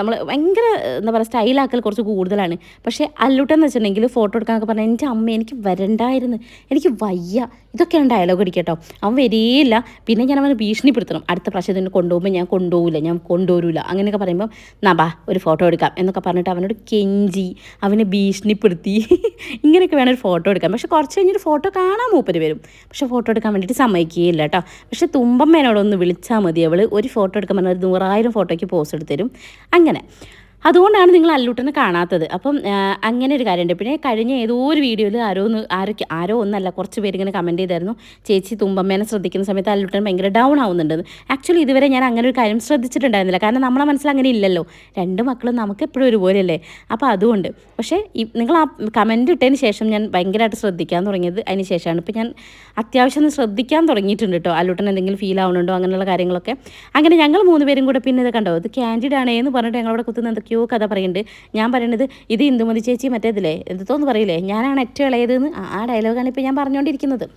നമ്മൾ ഭയങ്കര എന്താ പറയുക സ്റ്റൈലാക്കൽ കുറച്ച് കൂടുതലാണ്. പക്ഷേ അല്ലൂട്ടെന്ന് വെച്ചിട്ടുണ്ടെങ്കിൽ ഫോട്ടോ എടുക്കാനൊക്കെ പറഞ്ഞാൽ എൻ്റെ അമ്മ എനിക്ക് വരണ്ടായിരുന്നു, എനിക്ക് വയ്യ, ഇതൊക്കെയാണ് ഡയലോഗ് അടിക്കട്ടോ. അവൻ വരികയില്ല. പിന്നെ ഞാൻ അവനെ ഭീഷണിപ്പെടുത്തണം. അടുത്ത പ്രാവശ്യത്തിന് കൊണ്ടുപോകുമ്പോൾ ഞാൻ കൊണ്ടുവരില്ല അങ്ങനെയൊക്കെ പറയുമ്പോൾ നാ ഒരു ഫോട്ടോ എടുക്കാം എന്നൊക്കെ പറഞ്ഞിട്ട് അവനോട് കെഞ്ചി അവനെ ഭീഷണിപ്പെടുത്തി ഇങ്ങനെയൊക്കെ വേണം ഒരു ഫോട്ടോ എടുക്കാൻ. പക്ഷേ കുറച്ച് കഴിഞ്ഞൊരു ഫോട്ടോ കാണാൻ മൂപ്പര് വരും. പക്ഷേ ഫോട്ടോ എടുക്കാൻ വേണ്ടിയിട്ട് സമ്മതിക്കുകയില്ല കേട്ടോ. പക്ഷേ തുമ്പമ്മേനോടൊന്ന് വിളിച്ചാൽ മതി, അവൾ ഒരു ഫോട്ടോ എടുക്കാൻ പറഞ്ഞാൽ 100,000 ഫോട്ടോയ്ക്ക് പോസ്റ്റ് എടുത്ത് തരും. അങ്ങനെ അതുകൊണ്ടാണ് നിങ്ങൾ അല്ലൂട്ടനെ കാണാത്തത്. അപ്പം അങ്ങനെ ഒരു കാര്യമുണ്ട്. പിന്നെ കഴിഞ്ഞ ഏതോ ഒരു വീഡിയോയിൽ ആരോ ഒന്നല്ല കുറച്ച് പേര് ഇങ്ങനെ കമൻറ്റ് ചെയ്തായിരുന്നു, ചേച്ചി തുമ്പമ്മേനെ ശ്രദ്ധിക്കുന്ന സമയത്ത് അല്ലൂട്ടൻ ഭയങ്കര ഡൗൺ ആവുന്നുണ്ടെന്ന്. ആക്ച്വലി ഇതുവരെ ഞാൻ അങ്ങനെ ഒരു കാര്യം ശ്രദ്ധിച്ചിട്ടുണ്ടായിരുന്നില്ല. കാരണം നമ്മളെ മനസ്സിൽ അങ്ങനെ ഇല്ലല്ലോ. രണ്ട് മക്കളും നമുക്ക് എപ്പോഴും ഒരുപോലെയല്ലേ. അപ്പോൾ അതുകൊണ്ട് പക്ഷേ നിങ്ങൾ ആ കമൻറ്റ് ഇട്ടതിന് ശേഷം ഞാൻ ഭയങ്കരമായിട്ട് ശ്രദ്ധിക്കാൻ തുടങ്ങിയത് അതിന് ശേഷമാണ്. ഇപ്പോൾ ഞാൻ അത്യാവശ്യം ഒന്ന് ശ്രദ്ധിക്കാൻ തുടങ്ങിയിട്ടുണ്ട് കേട്ടോ. അല്ലൂട്ടൻ എന്തെങ്കിലും ഫീൽ ആവുന്നുണ്ടോ അങ്ങനെയുള്ള കാര്യങ്ങളൊക്കെ. അങ്ങനെ ഞങ്ങൾ 3 പേരും കൂടെ പിന്നെ ഇത് കണ്ടോ, ഇത് ക്യാൻഡിഡ് ആണേ എന്ന് പറഞ്ഞിട്ട് ഞങ്ങളവിടെ കുത്തുന്ന എന്തൊക്കെയോ കഥ പറയുന്നുണ്ട്. ഞാൻ പറയുന്നത് ഇത് ഇന്ദുമതി ചേച്ചി മറ്റേതില്ലേ എന്തോന്ന് പറയില്ലേ, ഞാനാണ് ഏറ്റവും ഇളയതെന്ന്. ആ ഡയലോഗാണ് ഇപ്പോൾ ഞാൻ പറഞ്ഞുകൊണ്ടിരിക്കുന്നത്.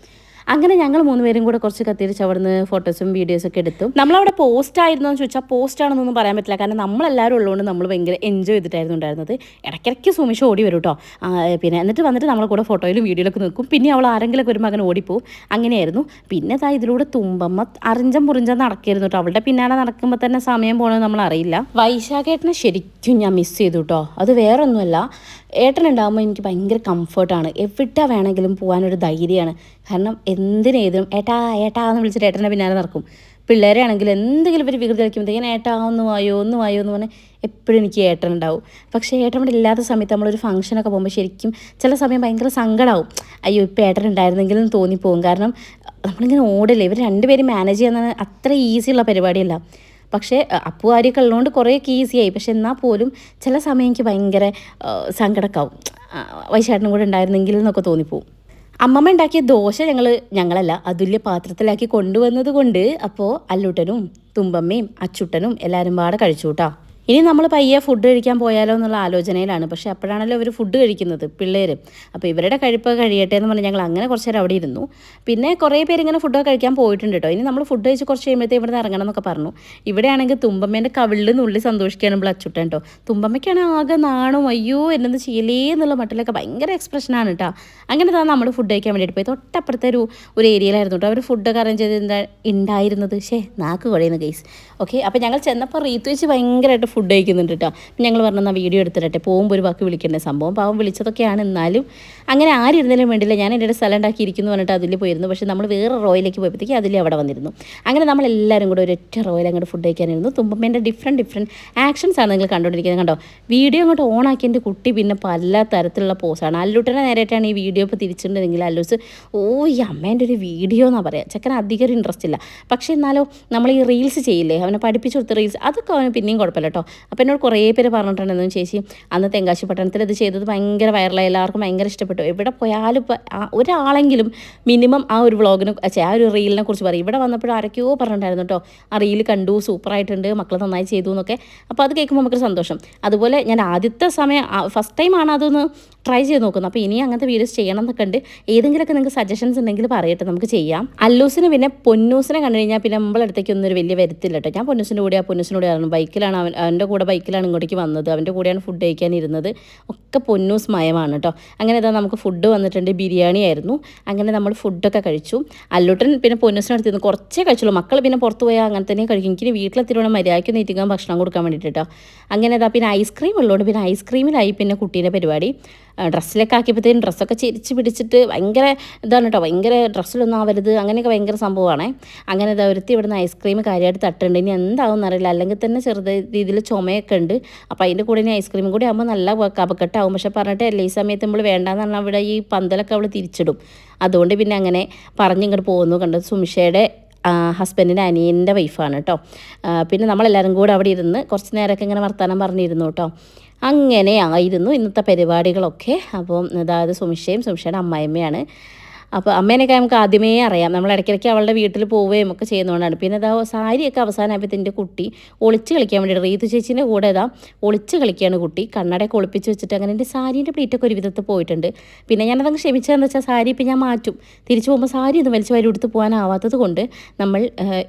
അങ്ങനെ ഞങ്ങൾ 3 പേരും കൂടെ കുറച്ച് കത്തിരിച്ച് അവിടുന്ന് ഫോട്ടോസും വീഡിയോസൊക്കെ എടുത്തു. നമ്മളവിടെ പോസ്റ്റ് ആയിരുന്നു എന്ന് ചോദിച്ചാൽ പോസ്റ്റ് ആണെന്നൊന്നും പറയാൻ പറ്റില്ല. കാരണം നമ്മളെല്ലാവരും ഉള്ളതുകൊണ്ട് നമ്മൾ ഭയങ്കര എൻജോയ് ചെയ്തിട്ടായിരുന്നു ഉണ്ടായിരുന്നത്. ഇടയ്ക്കിടയ്ക്ക് സുമിഷ ഓടി വരും കേട്ടോ. പിന്നെ എന്നിട്ട് വന്നിട്ട് നമ്മളെ കൂടെ ഫോട്ടോയിലും വീഡിയോയിലൊക്കെ നിൽക്കും. പിന്നെ അവൾ ആരെങ്കിലുമൊക്കെ ഒരു മകൻ ഓടിപ്പോവും. അങ്ങനെയായിരുന്നു. പിന്നെ ഇതിലൂടെ തുമ്പമ്മ അറിഞ്ചം പുറിഞ്ചം നടക്കായിരുന്നു കേട്ടോ. അവളുടെ പിന്നാലെ നടക്കുമ്പോൾ തന്നെ സമയം പോകണമെന്ന് നമ്മൾ അറിയില്ല. വൈശാഖേട്ടനെ ശരിക്കും ഞാൻ മിസ് ചെയ്തു കേട്ടോ. അത് വേറൊന്നുമല്ല, ഏട്ടനുണ്ടാകുമ്പോൾ എനിക്ക് ഭയങ്കര കംഫർട്ടാണ്. എവിടെ വേണമെങ്കിലും പോകാനൊരു ധൈര്യമാണ്. കാരണം എന്തിനേതും ഏട്ടാ എന്ന് വിളിച്ചിട്ട് ഏട്ടൻ്റെ പിന്നാലെ നടക്കും. പിള്ളേരെ ആണെങ്കിൽ എന്തെങ്കിലും ഒരു വികൃതി കളിക്കുമ്പോൾ ഞാൻ ഏട്ടാ ഒന്ന് വായോ എന്ന് പറഞ്ഞാൽ എപ്പോഴും എനിക്ക് ഏട്ടനുണ്ടാവും. പക്ഷേ ഏട്ടൻ ഇവിടെ ഇല്ലാത്ത സമയത്ത് നമ്മളൊരു ഫംഗ്ഷനൊക്കെ പോകുമ്പോൾ ശരിക്കും ചില സമയം ഭയങ്കര സങ്കടമാവും. അയ്യോ ഇപ്പോൾ ഏട്ടനുണ്ടായിരുന്നെങ്കിലും തോന്നിപ്പോവും. കാരണം നമ്മളിങ്ങനെ ഓടില്ലേ, ഇവർ 2 പേരും മാനേജ് ചെയ്യുന്നത് അത്ര ഈസിയുള്ള പരിപാടിയല്ല. പക്ഷേ അപ്പു ആര്യൊക്കെ ഉള്ളതുകൊണ്ട് കുറേയൊക്കെ ഈസിയായി. പക്ഷെ എന്നാൽ പോലും ചില സമയം എനിക്ക് ഭയങ്കര സങ്കടക്കാവും. വൈശാട്ടനും കൂടെ ഉണ്ടായിരുന്നെങ്കിൽ എന്നൊക്കെ തോന്നിപ്പോവും. അമ്മമ്മ ഉണ്ടാക്കിയ ദോശ ഞങ്ങളല്ല അതുല്യ പാത്രത്തിലാക്കി കൊണ്ടുവന്നത് കൊണ്ട് അപ്പോൾ അല്ലൂട്ടനും തുമ്പമ്മയും അച്ചുട്ടനും എല്ലാവരും പാടെ കഴിച്ചു കേട്ടോ. ഇനി നമ്മൾ പയ്യെ ഫുഡ് കഴിക്കാൻ പോയാലോ എന്നുള്ള ആലോചനയിലാണ്. പക്ഷേ അപ്പോഴാണല്ലോ അവർ ഫുഡ് കഴിക്കുന്നത് പിള്ളേർ. അപ്പോൾ ഇവരുടെ കഴിപ്പ് കഴിയട്ടെ എന്ന് പറഞ്ഞാൽ ഞങ്ങൾ അങ്ങനെ കുറച്ച് നേരം അവിടെ ഇരുന്നു. പിന്നെ കുറേ പേര് ഇങ്ങനെ ഫുഡൊക്കെ കഴിക്കാൻ പോയിട്ടുണ്ട് കേട്ടോ. ഇനി നമ്മൾ ഫുഡ് കഴിച്ച് കുറച്ച് കഴിയുമ്പോഴത്തേ ഇവിടെ നിന്ന് ഇറങ്ങണം എന്നൊക്കെ പറഞ്ഞു. ഇവിടെയാണെങ്കിൽ തുമ്പമ്മേൻ്റെ കവിളിൽ നുള്ളി സന്തോഷിക്കുകയാണ് നമ്മൾ അച്ചുട്ടൻ കേട്ടോ. തുമ്പമ്മയ്ക്കാണ് ആകെ നാണോ അയ്യോ എന്നത് ചെയ്യലേ എന്നുള്ള മട്ടിലൊക്കെ ഭയങ്കര എക്സ്പ്രഷനാണ് കേട്ടോ. അങ്ങനെ നമ്മൾ ഫുഡ് കഴിക്കാൻ വേണ്ടിയിട്ട് പോയി. തൊട്ടപ്പുറത്തെ ഒരു ഏരിയയിലായിരുന്നു കേട്ടോ അവർ ഫുഡൊക്കെ അറേഞ്ച് ചെയ്ത് ഉണ്ടായിരുന്നത്. നാക്ക് കുഴയുന്ന ഗൈസ്. ഓക്കെ, അപ്പോൾ ഞങ്ങൾ ചെന്നപ്പോൾ റീത്ത് വെച്ച് ഭയങ്കരമായിട്ട് ഫുഡ് കഴിക്കുന്നുണ്ട് കേട്ടോ. ഞങ്ങൾ പറഞ്ഞാൽ വീഡിയോ എടുത്തിട്ടെ പോകുമ്പോൾ ഒരു വാക്ക് വിളിക്കേണ്ട സംഭവം പാവം വിളിച്ചതൊക്കെയാണ്. എന്നാലും അങ്ങനെ ആരിരുന്നാലും വേണ്ടില്ല, ഞാൻ എൻ്റെ സ്ഥലം ഉണ്ടാക്കിയിരിക്കുന്നു പറഞ്ഞിട്ട് അതിൽ പോയിരുന്നു. പക്ഷേ നമ്മൾ വേറെ റോയിലേക്ക് പോയപ്പോഴത്തേക്ക് അതിൽ അവിടെ വന്നിരുന്നു. അങ്ങനെ നമ്മളെല്ലാവരും കൂടെ ഒരൊറ്റ റോയിൽ അങ്ങോട്ട് ഫുഡ് കഴിക്കാനിരുന്നു. തുമ്പമ്മേൻ്റെ ഡിഫറെൻറ്റ് ആക്ഷൻസ് ആണ് നിങ്ങൾ കണ്ടുകൊണ്ടിരിക്കുന്നത് കണ്ടോ. വീഡിയോ അങ്ങോട്ട് ഓണാക്കി എൻ്റെ കുട്ടി പിന്നെ പല തരത്തിലുള്ള പോസാണ്. അല്ലൂട്ടനെ നേരിട്ടാണ് ഈ വീഡിയോ ഇപ്പോൾ തിരിച്ചിട്ടുണ്ടെങ്കിൽ അല്ലൂസ് ഈ അമ്മേൻ്റെ ഒരു വീഡിയോ എന്നാണ് പറയുക. ചെക്കൻ അധികം ഒരു ഇൻട്രസ്റ്റ് ഇല്ല. പക്ഷേ എന്നാലോ നമ്മൾ ഈ റീൽസ് ചെയ്യില്ലേ, അവനെ പഠിപ്പിച്ചു കൊടുത്ത റീൽസ്, അതൊക്കെ അവന് പിന്നെയും കുഴപ്പമില്ല കേട്ടോ. അപ്പോൾ എന്നോട് കുറേ പേര് പറഞ്ഞിട്ടുണ്ടെന്നും ചേച്ചി അന്ന് തെങ്കാശി പട്ടണത്തിൽ ഇത് ചെയ്തത് ഭയങ്കര വൈറലായി, എല്ലാവർക്കും ഭയങ്കര ഇഷ്ടപ്പെട്ടു. എവിടെ പോയാലും ഒരാളെങ്കിലും മിനിമം ആ ഒരു വ്ളോഗിനെ ആ ഒരു റീലിനെ കുറിച്ച് പറയും. ഇവിടെ വന്നപ്പോഴും ആരൊക്കെയോ പറഞ്ഞിട്ടുണ്ടായിരുന്നു കേട്ടോ, ആ റീൽ കണ്ടു, സൂപ്പറായിട്ടുണ്ട്, മക്കൾ നന്നായി ചെയ്തു എന്നൊക്കെ. അപ്പോൾ അത് കേൾക്കുമ്പോൾ നമുക്കൊരു സന്തോഷം. അതുപോലെ ഞാൻ ആദ്യത്തെ സമയം ഫസ്റ്റ് ടൈമാണ് അതൊന്ന് ട്രൈ ചെയ്ത് നോക്കുന്നത്. അപ്പോൾ ഇനി അങ്ങനത്തെ വീഡിയോസ് ചെയ്യണം എന്നൊക്കെ ഉണ്ട്. ഏതെങ്കിലുമൊക്കെ നിങ്ങൾക്ക് സജഷൻസ് ഉണ്ടെങ്കിൽ പറയട്ടെ, നമുക്ക് ചെയ്യാം. അല്ലൂസിന് പിന്നെ പൊന്നൂസിനെ കണ്ടു കഴിഞ്ഞാൽ പിന്നെ നമ്മളടുത്തേക്ക് ഒന്നും ഒരു വലിയ വരത്തില്ല കേട്ടോ. ഞാൻ പൊന്നൂസിൻ്റെ കൂടെ ആയിരുന്നു, ബൈക്കിലാണ് അവൻ്റെ കൂടെ ബൈക്കിലാണ് ഇങ്ങോട്ടേക്ക് വന്നത്, അവൻ്റെ കൂടെയാണ് ഫുഡ് കഴിക്കാനിരുന്നത്. ഒക്കെ പൊന്നൂസ് മയമാണ് കേട്ടോ. അങ്ങനെ ഇതാ നമുക്ക് ഫുഡ് വന്നിട്ടുണ്ട്, ബിരിയാണി ആയിരുന്നു. അങ്ങനെ നമ്മൾ ഫുഡൊക്കെ കഴിച്ചു. അല്ലൂട്ടൻ പിന്നെ പൊന്നൂസിനടുത്ത് കുറച്ചേ കഴിച്ചുള്ളൂ. മക്കൾ പിന്നെ പുറത്ത് പോയാൽ അങ്ങനെ തന്നെ കഴിക്കും. എനിക്ക് വീട്ടിലെത്തിയിട്ട് മര്യാദയ്ക്ക് നീറ്റിക്കാൻ ഭക്ഷണം കൊടുക്കാൻ വേണ്ടിയിട്ട് കേട്ടോ. അങ്ങനെ ഇതാ പിന്നെ ഐസ്ക്രീം ഉള്ളതുകൊണ്ട് പിന്നെ ഐസ്ക്രീമിലായി പിന്നെ കുട്ടീൻ്റെ പരിപാടി. ഡ്രസ്സിലൊക്കെ ആക്കിയപ്പോഴത്തേക്കും ഡ്രസ്സൊക്കെ ചിരിച്ച് പിടിച്ചിട്ട് ഭയങ്കര ഇതാണ് കേട്ടോ, ഭയങ്കര ഡ്രസ്സിലൊന്നും ആവരുത് അങ്ങനെയൊക്കെ ഭയങ്കര സംഭവമാണ്. അങ്ങനെ ഇതാ ഒരുത്തി ഇവിടുന്ന് ഐസ്ക്രീം കാര്യമായിട്ട് തട്ടുണ്ട്. ഇനി എന്താവും അറിയില്ല, അല്ലെങ്കിൽ തന്നെ ചെറുത് രീതിയിൽ ചുമയൊക്കെ ഉണ്ട്. അപ്പോൾ അതിൻ്റെ കൂടെ ഇനി ഐസ്ക്രീമും കൂടി ആകുമ്പോൾ നല്ല കപക്കെട്ടാവും. പക്ഷെ പറഞ്ഞിട്ട് എല്ലാ ഈ സമയത്ത് നമ്മൾ വേണ്ടാന്ന് പറഞ്ഞാൽ അവിടെ ഈ പന്തലൊക്കെ അവൾ തിരിച്ചിടും. അതുകൊണ്ട് പിന്നെ അങ്ങനെ പറഞ്ഞിങ്ങോട്ട് പോകുന്നു. കണ്ടത് സുമിഷയുടെ ഹസ്ബൻഡിൻ്റെ അനിയൻ്റെ വൈഫാണ് കേട്ടോ. പിന്നെ നമ്മളെല്ലാവരും കൂടെ അവിടെ ഇരുന്ന് കുറച്ച് നേരമൊക്കെ ഇങ്ങനെ വർത്തമാനം പറഞ്ഞിരുന്നു കേട്ടോ. അങ്ങനെ ആയിരുന്നു ഇന്നത്തെ പരിപാടികളൊക്കെ. അപ്പം അതായത് സുമിഷയുടെ അമ്മായിമ്മയാണ്. അപ്പോൾ അമ്മേനെയൊക്കെ നമുക്ക് ആദ്യമേ അറിയാം, നമ്മൾ ഇടയ്ക്കിടയ്ക്ക് അവളുടെ വീട്ടിൽ പോവുകയും ഒക്കെ ചെയ്യുന്നതുകൊണ്ടാണ്. പിന്നെ ഇതാ സാരിയൊക്കെ അവസാനമായപ്പോൾ എൻ്റെ കുട്ടി ഒളിച്ച് കളിക്കാൻ വേണ്ടിയിട്ട് റീതു ചേച്ചീൻ്റെ കൂടെ ഇതാ ഒളിച്ച് കളിക്കുകയാണ് കുട്ടി. കണ്ണടയൊക്കെ ഒളിപ്പിച്ച് വെച്ചിട്ട് അങ്ങനെ എൻ്റെ സാരീൻ്റെ പ്ലീറ്റൊക്കെ ഒരു വിധത്തിൽ പോയിട്ടുണ്ട്. പിന്നെ ഞാനതങ്ങ് ക്ഷമിച്ചതെന്ന് വെച്ചാൽ സാരി ഇപ്പം ഞാൻ മാറ്റും, തിരിച്ചു പോകുമ്പോൾ സാരി ഒന്നും വലിച്ചു വാരി എടുത്ത് പോകാനാവാത്തത് കൊണ്ട് നമ്മൾ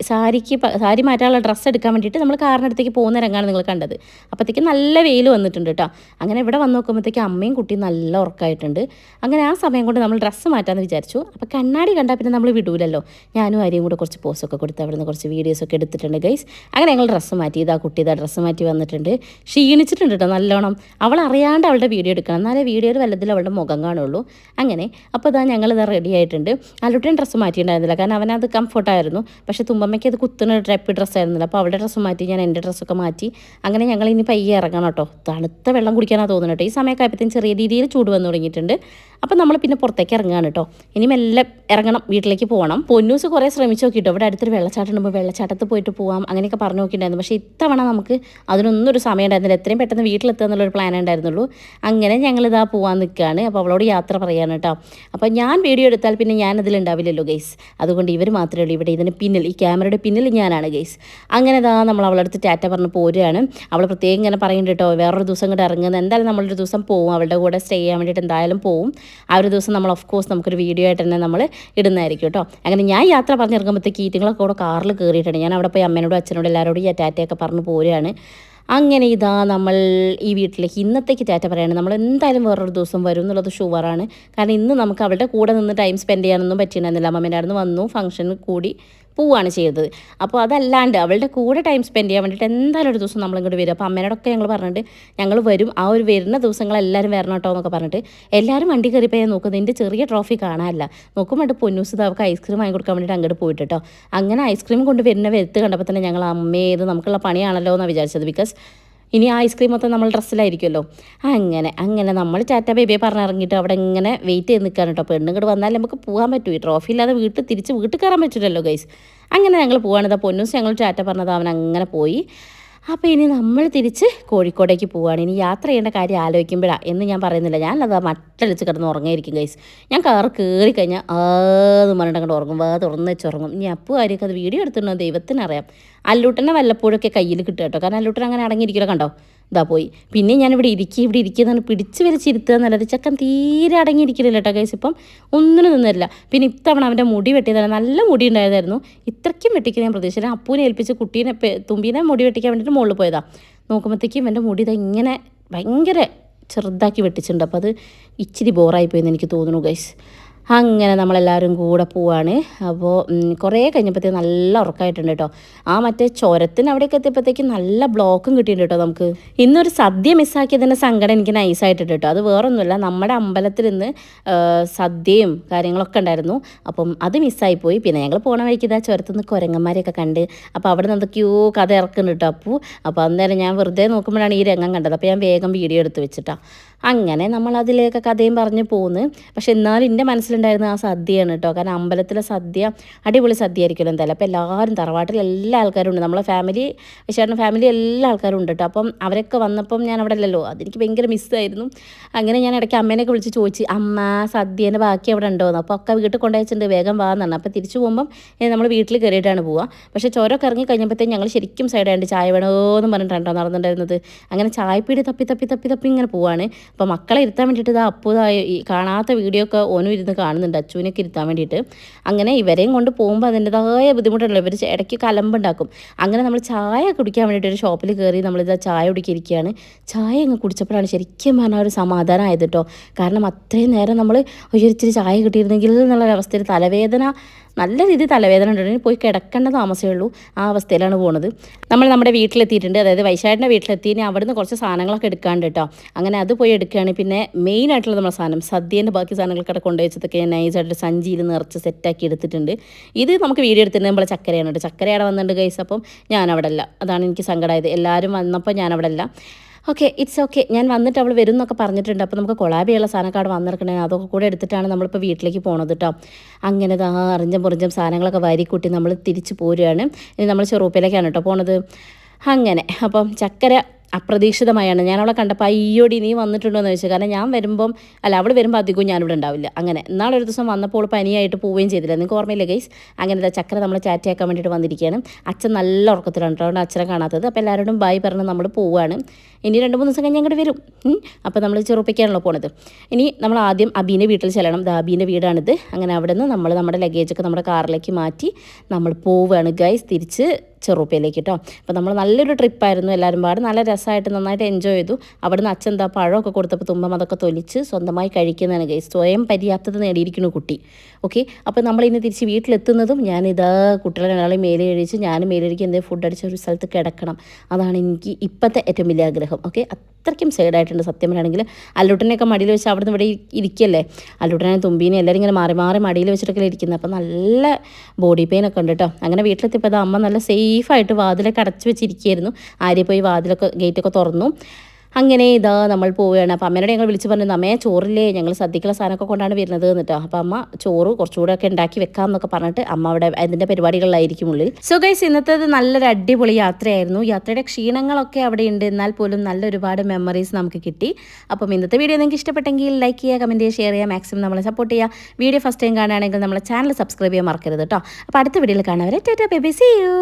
സാരി മാറ്റാനുള്ള ഡ്രസ്സ് എടുക്കാൻ വേണ്ടിയിട്ട് നമ്മൾ കാറിനടുത്തേക്ക് പോകുന്ന രംഗമാണ് നിങ്ങൾ കണ്ടത്. അപ്പോഴത്തേക്ക് നല്ല വെയിൽ വന്നിട്ടുണ്ട് കേട്ടോ. അങ്ങനെ ഇവിടെ വന്ന് നോക്കുമ്പോഴത്തേക്ക് അമ്മയും കുട്ടിയും നല്ല ഉറക്കമായിട്ടുണ്ട്. അങ്ങനെ ആ സമയം കൊണ്ട് നമ്മൾ ഡ്രസ്സ് മാറ്റാമെന്ന് വിചാരിച്ചു. അപ്പോൾ കണ്ണാടി കണ്ടാൽ പിന്നെ നമ്മൾ വിടൂലല്ലോ. ഞാനും ആരെയും കൂടെ കുറച്ച് പോസ്റ്റൊക്കെ കൊടുത്ത് അവിടെ നിന്ന് കുറച്ച് വീഡിയോസൊക്കെ എടുത്തിട്ടുണ്ട് ഗൈസ്. അങ്ങനെ ഞങ്ങൾ ഡ്രസ്സ് മാറ്റി, ഇതാ കുട്ടി ഇതാ ഡ്രസ്സ് മാറ്റി വന്നിട്ടുണ്ട്. ക്ഷീണിച്ചിട്ടുണ്ട് കേട്ടോ നല്ലോണം. അവൾ അറിയാണ്ട് അവളുടെ വീഡിയോ എടുക്കണം, എന്നാലേ വീഡിയോയിൽ വല്ലതിൽ അവളുടെ മുഖം കാണുള്ളൂ. അങ്ങനെ അപ്പോൾ ഇതാ ഞങ്ങളിതാ റെഡി ആയിട്ടുണ്ട്. അല്ലുട്ടൻ ഡ്രസ്സ് മാറ്റിയിട്ടുണ്ടായിരുന്നില്ല, കാരണം അവനത് കംഫർട്ടായിരുന്നു. പക്ഷേ തുമ്പമ്മയ്ക്ക് അത് കുത്തുന്ന ടൈപ്പ് ഡ്രസ്സായിരുന്നില്ല. അപ്പോൾ അവളുടെ ഡ്രസ്സ് മാറ്റി, ഞാൻ എൻ്റെ ഡ്രസ്സൊക്കെ മാറ്റി. അങ്ങനെ ഞങ്ങൾ ഇനി പയ്യെ ഇറങ്ങണം കേട്ടോ. തണുത്ത വെള്ളം കുടിക്കാനാണ് തോന്നുന്നത് കേട്ടോ. ഈ സമയമൊക്കെ ആയപ്പോഴത്തേക്കും ചെറിയ രീതിയിൽ ചൂട് വന്നു തുടങ്ങിയിട്ടുണ്ട്. അപ്പോൾ നമ്മൾ പിന്നെ പുറത്തേക്ക് ഇറങ്ങുകയാണ് കേട്ടോ. ഇനി മെല്ലെ ഇറങ്ങണം, വീട്ടിലേക്ക് പോകണം. പൊന്നൂസ് കുറേ ശ്രമിച്ച് നോക്കിയിട്ടോ, ഇവിടെ അടുത്തൊരു വെള്ളച്ചാട്ടം ഉണ്ടാകുമ്പോൾ വെള്ളച്ചാട്ടത്ത് പോയിട്ട് പോകാം അങ്ങനെയൊക്കെ പറഞ്ഞു നോക്കിയിട്ടുണ്ടായിരുന്നു. പക്ഷേ ഇത്തവണ നമുക്ക് അതിനൊന്നും ഒരു സമയം ഉണ്ടായിരുന്നില്ല. എത്രയും പെട്ടെന്ന് വീട്ടിലെത്തുക എന്നുള്ളൊരു പ്ലാൻ ഉണ്ടായിരുന്നുള്ളൂ. അങ്ങനെ ഞങ്ങളിതാ പോകാൻ നിൽക്കുകയാണ്. അപ്പോൾ അവളോട് യാത്ര പറയാണ് കേട്ടോ. അപ്പോൾ ഞാൻ വീഡിയോ എടുത്താൽ പിന്നെ ഞാനതിലുണ്ടാവില്ലല്ലോ ഗൈസ്. അതുകൊണ്ട് ഇവർ മാത്രമേ ഉള്ളൂ ഇവിടെ. ഇതിന് പിന്നിൽ, ഈ ക്യാമറയുടെ പിന്നിൽ ഞാനാണ് ഗൈസ്. അങ്ങനെ ഇതാ നമ്മൾ അവളടുത്ത് ടാറ്റ പറഞ്ഞ് പോരുകയാണ്. അവൾ പ്രത്യേകം ഇങ്ങനെ പറയുന്നുണ്ട് കേട്ടോ, വേറൊരു ദിവസം കൂടെ ഇറങ്ങുന്നത്, എന്തായാലും നമ്മളൊരു ദിവസം പോവും, അവളുടെ കൂടെ സ്റ്റേ ചെയ്യാൻ വേണ്ടിയിട്ട് എന്തായാലും പോവും. ആ ഒരു ദിവസം നമ്മൾ ഓഫ് കോഴ്സ് നമുക്കൊരു വീഡിയോ ആയിട്ട് തന്നെ നമ്മൾ ഇടുന്നതായിരിക്കും കേട്ടോ. അങ്ങനെ ഞാൻ യാത്ര പറഞ്ഞിറങ്ങുമ്പോഴത്തേക്ക് ഈറ്റുങ്ങളൊക്കെ കൂടെ കാറിൽ കയറിയിട്ടുണ്ട്. ഞാൻ അവിടെ പോയി അമ്മേനോടും അച്ഛനോടും എല്ലാവരോടും ഈ ടാറ്റയൊക്കെ പറഞ്ഞു പോരുകയാണ്. അങ്ങനെ ഇതാ നമ്മൾ ഈ വീട്ടിലേക്ക് ഇന്നത്തേക്ക് ടാറ്റ പറയാണ്. നമ്മൾ എന്തായാലും വേറൊരു ദിവസം വരും എന്നുള്ളത് ഷുവറാണ്. കാരണം ഇന്ന് നമുക്ക് അവളുടെ കൂടെ നിന്ന് ടൈം സ്പെൻഡ് ചെയ്യാനൊന്നും പറ്റിയിട്ടുണ്ടായിരുന്നില്ല. അമ്മേൻ്റെ അടുത്ത് വന്നു, ഫംഗ്ഷന് കൂടി പോവുകയാണ് ചെയ്തത്. അപ്പോൾ അതല്ലാണ്ട് അവളുടെ കൂടെ ടൈം സ്പെൻഡ് ചെയ്യാൻ വേണ്ടിയിട്ട് എന്തായാലും ഒരു ദിവസം നമ്മളിങ്ങോട്ട് വരും. അപ്പോൾ അമ്മേനോടൊക്കെ ഞങ്ങൾ പറഞ്ഞിട്ട് ഞങ്ങൾ വരും, ആ ഒരു വരുന്ന ദിവസങ്ങളെല്ലാവരും വരണം കേട്ടോ എന്നൊക്കെ പറഞ്ഞിട്ട് എല്ലാവരും വണ്ടി കയറിപ്പോൾ ഞാൻ നോക്കുന്നത് എൻ്റെ ചെറിയ ട്രോഫി കാണാനല്ല. നോക്കുമ്പോൾ പൊന്നൂസ് അവർക്ക് ഐസ്ക്രീം വാങ്ങി കൊടുക്കാൻ വേണ്ടിയിട്ട് അങ്ങോട്ട് പോയിട്ട് കേട്ടോ. അങ്ങനെ ഐസ്ക്രീം കൊണ്ട് വരുന്ന വരുത്ത് കണ്ടപ്പോൾ തന്നെ ഞങ്ങൾ അമ്മേ ഇത് നമുക്കുള്ള പണിയാണല്ലോ എന്നാണ് വിചാരിച്ചത്. ബിക്കോസ് ഇനി ആ ഐസ്ക്രീം മൊത്തം നമ്മൾ ഡ്രസ്സിലായിരിക്കുമല്ലോ. അങ്ങനെ നമ്മൾ ടാറ്റ ബേബിയെ പറഞ്ഞിറങ്ങിയിട്ട് അവിടെ ഇങ്ങനെ വെയിറ്റ് ചെയ്ത് നിൽക്കാൻ കേട്ടോ. പെണ്ണുങ്ങോട്ട് വന്നാൽ നമുക്ക് പോകാൻ പറ്റും, ഈ ട്രോഫി ഇല്ലാതെ വീട്ടിൽ കയറാൻ പറ്റില്ലല്ലോ ഗൈസ്. അങ്ങനെ ഞങ്ങൾ പോവാണിതാ. പൊന്നൂസ് ഞങ്ങൾ ടാറ്റ പറഞ്ഞത് അവൻ അങ്ങനെ പോയി. അപ്പോൾ ഇനി നമ്മൾ തിരിച്ച് കോഴിക്കോടേക്ക് പോവുകയാണ്. ഇനി യാത്ര ചെയ്യേണ്ട കാര്യം ആലോചിക്കുമ്പോഴാണ് എന്ന് ഞാൻ പറയുന്നില്ല, ഞാനത് മട്ടടിച്ച് കിടന്ന് ഉറങ്ങിയിരിക്കും ഗൈസ്. ഞാൻ കാറ് കയറി കഴിഞ്ഞാൽ ആന്ന് പറഞ്ഞിട്ട് അങ്ങോട്ട് ഉറങ്ങും, തുറന്ന് വെച്ചുറങ്ങും. ഇനി അപ്പോൾ ആയിരിക്കും അത് വീഡിയോ എടുത്തിട്ടുണ്ടോ ദൈവത്തിനറിയാം. അല്ലൂട്ടനെ വല്ലപ്പോഴൊക്കെ കയ്യിൽ കിട്ടുക കേട്ടോ, കാരണം അല്ലൂട്ടൻ അങ്ങനെ അടങ്ങിയിരിക്കില്ല. കണ്ടോ ഇതാ പോയി. പിന്നെ ഞാനിവിടെ ഇരിക്കുന്നതാണ് പിടിച്ച് വലിച്ചിരുത്തുക എന്നല്ലാതെ ചെക്കൻ തീരെ അടങ്ങിയിരിക്കുന്നില്ല കേട്ടോ ഗൈസ്. ഇപ്പം ഒന്നിനും നിന്നില്ല. പിന്നെ ഇത്തവണ അവൻ്റെ മുടി വെട്ടിയതല്ല, നല്ല മുടി ഉണ്ടായതായിരുന്നു. ഇത്രയ്ക്കും വെട്ടിക്കാൻ ഞാൻ പ്രതീക്ഷിച്ചില്ല. അപ്പൂനെ ഏൽപ്പിച്ച് കുട്ടീനെ തുമ്പീനെ മുടി വെട്ടിക്കാൻ വേണ്ടിയിട്ട് മുകളിൽ പോയതാണ്. നോക്കുമ്പോഴത്തേക്കും എൻ്റെ മുടി ഇതാ ഇങ്ങനെ ഭയങ്കര ചെറുതാക്കി വെട്ടിച്ചിട്ടുണ്ട്. അപ്പോൾ അത് ഇച്ചിരി ബോറായിപ്പോയെന്ന് എനിക്ക് തോന്നുന്നു ഗൈസ്. അങ്ങനെ നമ്മളെല്ലാവരും കൂടെ പോവാണ്. അപ്പോൾ കുറേ കഴിഞ്ഞപ്പോഴത്തേക്ക് നല്ല ഉറക്കമായിട്ടുണ്ട് കേട്ടോ. ആ മറ്റേ ചുരത്തിന് അവിടെയൊക്കെ എത്തിയപ്പോഴത്തേക്ക് നല്ല ബ്ലോക്കും കിട്ടിയിട്ടുണ്ട് കേട്ടോ. നമുക്ക് ഇന്നൊരു സദ്യ മിസ്സാക്കിയതിൻ്റെ സങ്കടം എനിക്ക് നൈസായിട്ടുണ്ട് കേട്ടോ. അത് വേറൊന്നുമില്ല, നമ്മുടെ അമ്പലത്തിൽ നിന്ന് സദ്യയും കാര്യങ്ങളൊക്കെ ഉണ്ടായിരുന്നു. അപ്പം അത് മിസ്സായിപ്പോയി. പിന്നെ ഞങ്ങൾ പോണ വഴിക്ക് ഇതാ ചുരത്തുനിന്ന് കുരങ്ങന്മാരെയൊക്കെ കണ്ട്. അപ്പോൾ അവിടെ നിന്ന് എന്തൊക്കെയോ കഥ ഇറക്കുന്നുണ്ട് കേട്ടോ. അപ്പോൾ അന്നേരം ഞാൻ വെറുതെ നോക്കുമ്പോഴാണ് ഈ രംഗം കണ്ടത്. അപ്പോൾ ഞാൻ വേഗം വീഡിയോ എടുത്ത് വെച്ചിട്ടാണ്. അങ്ങനെ നമ്മൾ അതിലേക്ക് കഥയും പറഞ്ഞ് പോന്ന്. പക്ഷെ എന്നാലും എൻ്റെ മനസ്സിലുണ്ടായിരുന്ന ആ സദ്യയാണ് കേട്ടോ. കാരണം അമ്പലത്തിലെ സദ്യ അടിപൊളി സദ്യ ആയിരിക്കുമല്ലോ എന്തായാലും. അപ്പോൾ എല്ലാവരും തറവാട്ടിൽ എല്ലാ ആൾക്കാരും ഉണ്ട്, നമ്മളെ ഫാമിലി ചേട്ടൻ്റെ ഫാമിലി എല്ലാ ആൾക്കാരും ഉണ്ട് കേട്ടോ. അപ്പം അവരൊക്കെ വന്നപ്പം ഞാൻ അവിടെ അല്ലല്ലോ, അതെനിക്ക് ഭയങ്കര മിസ്സായിരുന്നു. അങ്ങനെ ഞാൻ ഇടയ്ക്ക് അമ്മേനെയൊക്കെ വിളിച്ച് ചോദിച്ച് അമ്മ സദ്യേൻ്റെ ബാക്കി അവിടെ ഉണ്ടോയെന്ന്. അപ്പോൾ ഒക്കെ വീട്ടിൽ കൊണ്ടുവച്ചിട്ടുണ്ട്, വേഗം വാന്നാണ്. അപ്പോൾ തിരിച്ചു പോകുമ്പം നമ്മൾ വീട്ടിൽ കയറിയിട്ടാണ് പോവുക. പക്ഷേ ചുരമൊക്കെ ഇറങ്ങി കഴിഞ്ഞപ്പോഴത്തേക്കും ഞങ്ങൾ ശരിക്കും സൈഡായിട്ട് ചായ വേണമെന്ന് പറഞ്ഞിട്ടാണ് നടന്നിട്ടുണ്ടായിരുന്നത്. അങ്ങനെ ചായപ്പീടി തപ്പി ഇങ്ങനെ പോവാണ്. അപ്പോൾ മക്കളെ ഇരുത്താൻ വേണ്ടിയിട്ട് ഇതാ അപ്പോൾ ഈ കാണാത്ത വീഡിയോ ഒക്കെ ഓനും ഇരുന്ന് കാണുന്നുണ്ട് അച്ചുവിനൊക്കെ ഇരുത്താൻ വേണ്ടിയിട്ട്. അങ്ങനെ ഇവരെയും കൊണ്ട് പോകുമ്പോൾ അതിൻ്റെതായ ബുദ്ധിമുട്ടുണ്ടല്ലോ, ഇവർ ഇടയ്ക്ക് കലമ്പുണ്ടാക്കും. അങ്ങനെ നമ്മൾ ചായ കുടിക്കാൻ വേണ്ടിയിട്ട് ഒരു ഷോപ്പിൽ കയറി നമ്മളിതാ ചായ കുടിക്കിരിക്കുകയാണ്. ചായ അങ്ങ് കുടിച്ചപ്പോഴാണ് ശരിക്കും പറഞ്ഞാൽ ഒരു സമാധാനം ആയത് കേട്ടോ. കാരണം അത്രയും നേരം നമ്മൾ ഇച്ചിരി ചായ കിട്ടിയിരുന്നെങ്കിൽ എന്നുള്ളൊരവസ്ഥയിൽ തലവേദന, നല്ല രീതിയിൽ തലവേദന ഉണ്ട്. പോയി കിടക്കേണ്ട താമസമേ ഉള്ളൂ, ആ അവസ്ഥയിലാണ് പോകുന്നത്. നമ്മൾ നമ്മുടെ വീട്ടിലെത്തിയിട്ടുണ്ട്, അതായത് വൈശാഖിൻ്റെ വീട്ടിലെത്തി. ഇനി അവിടുന്ന് കുറച്ച് സാധനങ്ങളൊക്കെ എടുക്കാണ്ട് കേട്ടോ. അങ്ങനെ അത് പോയി എടുക്കുകയാണ്. പിന്നെ മെയിനായിട്ടുള്ള നമ്മുടെ സാധനം സദ്യേൻ്റെ ബാക്കി സാധനങ്ങളൊക്കെ കൊണ്ടുപോയി വെച്ചതൊക്കെ നൈസായിട്ട് സഞ്ചിയിൽ നിറച്ച് സെറ്റാക്കി എടുത്തിട്ടുണ്ട്. ഇത് നമുക്ക് വീഡിയോ എടുത്തിട്ട് നമ്മളെ ചക്കരയാണ് കേട്ടോ. ചക്കര അവിടെ വന്നിട്ടുണ്ട് ഗൈസ്. അപ്പം ഞാനവിടെ അല്ല, അതാണ് എനിക്ക് സങ്കടമായത്. എല്ലാവരും വന്നപ്പോൾ ഞാനവിടെ അല്ല. Okay, it's okay. ഞാൻ വന്നിട്ട് അവൾ വരും എന്നൊക്കെ പറഞ്ഞിട്ടുണ്ട്. അപ്പോൾ നമുക്ക് കൊളാബിയുള്ള സാധനമൊക്കെ അവിടെ വന്നിരിക്കണേ, അതൊക്കെ കൂടെ എടുത്തിട്ടാണ് നമ്മളിപ്പോൾ വീട്ടിലേക്ക് പോണത് കേട്ടോ. അങ്ങനെ അറിഞ്ഞം പുറിഞ്ചം സാധനങ്ങളൊക്കെ വാരിക്കൂട്ടി നമ്മൾ തിരിച്ച് പോരുകയാണ്. ഇനി നമ്മൾ ചെറുപ്പയിലേക്കാണ് കേട്ടോ പോണത്. അങ്ങനെ അപ്പം ചക്കര അപ്രതീക്ഷിതമായാണ് ഞാൻ അവളെ കണ്ടപ്പോൾ അയ്യോടി നീ വന്നിട്ടുണ്ടോ എന്ന് ചോദിച്ചു. കാരണം ഞാൻ വരുമ്പം അവൾ വരുമ്പോൾ അധികവും ഞാനിവിടെ ഉണ്ടാവില്ല. അങ്ങനെ ഇന്നാളൊരു ദിവസം വന്നപ്പോൾ പനിയായിട്ട് പോവുകയും ചെയ്തില്ല, നിങ്ങൾക്ക് ഓർമ്മയില്ല ഗൈസ്. അങ്ങനെ ചക്കര നമ്മൾ ചാറ്റിയാക്കാൻ വേണ്ടിയിട്ട് വന്നിരിക്കുകയാണ്. അച്ഛൻ നല്ല ഉറക്കത്തിലാണ് കേട്ടോ, അതുകൊണ്ട് അച്ഛനെ കാണാത്തത്. അപ്പോൾ എല്ലാവരോടും ബായ് പറഞ്ഞ് നമ്മൾ പോവുകയാണ്. ഇനി 2-3 ദിവസം കഴിഞ്ഞ് അങ്ങോട്ട് വരും. അപ്പോൾ നമ്മൾ ചെറുപ്പിക്കാണല്ലോ പോണത്. ഇനി നമ്മൾ ആദ്യം അബീൻ്റെ വീട്ടിൽ ചെല്ലണം. അബീൻ്റെ വീടാണിത്. അങ്ങനെ അവിടെ നിന്ന് നമ്മൾ നമ്മുടെ ലഗേജൊക്കെ നമ്മുടെ കാറിലേക്ക് മാറ്റി നമ്മൾ പോവുകയാണ് ഗൈസ് തിരിച്ച് ചെറുപ്പയിലേക്ക് കേട്ടോ. അപ്പോൾ നമ്മൾ നല്ലൊരു ട്രിപ്പായിരുന്നു, എല്ലാവരും പാട് നല്ല രസമായിട്ട് നന്നായിട്ട് എൻജോയ് ചെയ്തു. അവിടുന്ന് അച്ഛൻ പഴമൊക്കെ കൊടുത്തപ്പോൾ തുമ്പം അതൊക്കെ തൊലിച്ച് സ്വന്തമായി കഴിക്കുന്നതാണ് ഗൈസ്. സ്വയം പര്യാപ്തത നേടിയിരിക്കുന്നു കുട്ടി. ഓക്കെ, അപ്പോൾ നമ്മളിന്ന് തിരിച്ച് വീട്ടിലെത്തുന്നതും ഞാനിതാ കുട്ടികളെ ഒരാളെ മേലെ കഴിച്ച് ഞാനും മേലേക്ക് എന്തെങ്കിലും ഫുഡ് അടിച്ച ഒരു സ്ഥലത്ത് കിടക്കണം. അതാണ് എനിക്ക് ഇപ്പോഴത്തെ ഏറ്റവും വലിയ ആഗ്രഹം. ഓക്കെ, അത്രയ്ക്കും സൈഡായിട്ടുണ്ട് സത്യം പറയുകയാണെങ്കിൽ. അല്ലൂട്ടനെയൊക്കെ മടിയിൽ വെച്ച് അവിടുന്ന് ഇവിടെ ഇരിക്കല്ലേ, അല്ലൂട്ടനെ തുമ്പീനെ എല്ലാവരും ഇങ്ങനെ മാറി മാറി മടിയിൽ വെച്ചിട്ടൊക്കെ ഇരിക്കുന്നത്. അപ്പോൾ നല്ല ബോഡി പെയിൻ ഒക്കെ ഉണ്ട് കേട്ടോ. അങ്ങനെ വീട്ടിലെത്തിയപ്പോൾ അത് അമ്മ നല്ല സേഫായിട്ട് വാതിലൊക്കെ അടച്ചു വെച്ചിരിക്കുകയായിരുന്നു. ആര്യ പോയി വാതിലൊക്കെ ഗേറ്റൊക്കെ തുറന്നു. അങ്ങനെ നമ്മൾ പോവുകയാണ്. അപ്പോൾ അമ്മേനോട് ഞങ്ങൾ വിളിച്ച് പറഞ്ഞു, അമ്മയെ ചോറില്ലേ, ഞങ്ങൾ സദ്യക്കുള്ള സാധനമൊക്കെ കൊണ്ടാണ് വരുന്നത് എന്നിട്ടോ. അപ്പോൾ അമ്മ ചോറ് കുറച്ചുകൂടെ ഒക്കെ ഉണ്ടാക്കി വെക്കാം എന്നൊക്കെ പറഞ്ഞിട്ട് അമ്മ അവിടെ അതിൻ്റെ പരിപാടികളിലായിരിക്കും ഉള്ളിൽ. സോ ഗൈസ്, ഇന്നത്തേത് നല്ലൊരു അടിപൊളി യാത്രയായിരുന്നു. യാത്രയുടെ ക്ഷീണങ്ങളൊക്കെ അവിടെ ഉണ്ട്, എന്നാൽ പോലും നല്ല ഒരുപാട് മെമ്മറീസ് നമുക്ക് കിട്ടി. അപ്പം ഇന്നത്തെ വീഡിയോ നിങ്ങൾക്ക് ഇഷ്ടപ്പെട്ടെങ്കിൽ ലൈക്ക് ചെയ്യുക, കമൻറ്റ് ചെയ്യുക, ഷെയർ ചെയ്യുക, മാക്സിമം നമ്മളെ സപ്പോർട്ട് ചെയ്യുക. വീഡിയോ ഫസ്റ്റ് ടൈം കാണുകയാണെങ്കിൽ നമ്മളെ ചാനൽ സബ്സ്ക്രൈബ് ചെയ്യാൻ മറക്കരുത് കേട്ടോ. അപ്പോൾ അടുത്ത വീഡിയോയിൽ കാണാൻ വരെ tata bye bye, see U.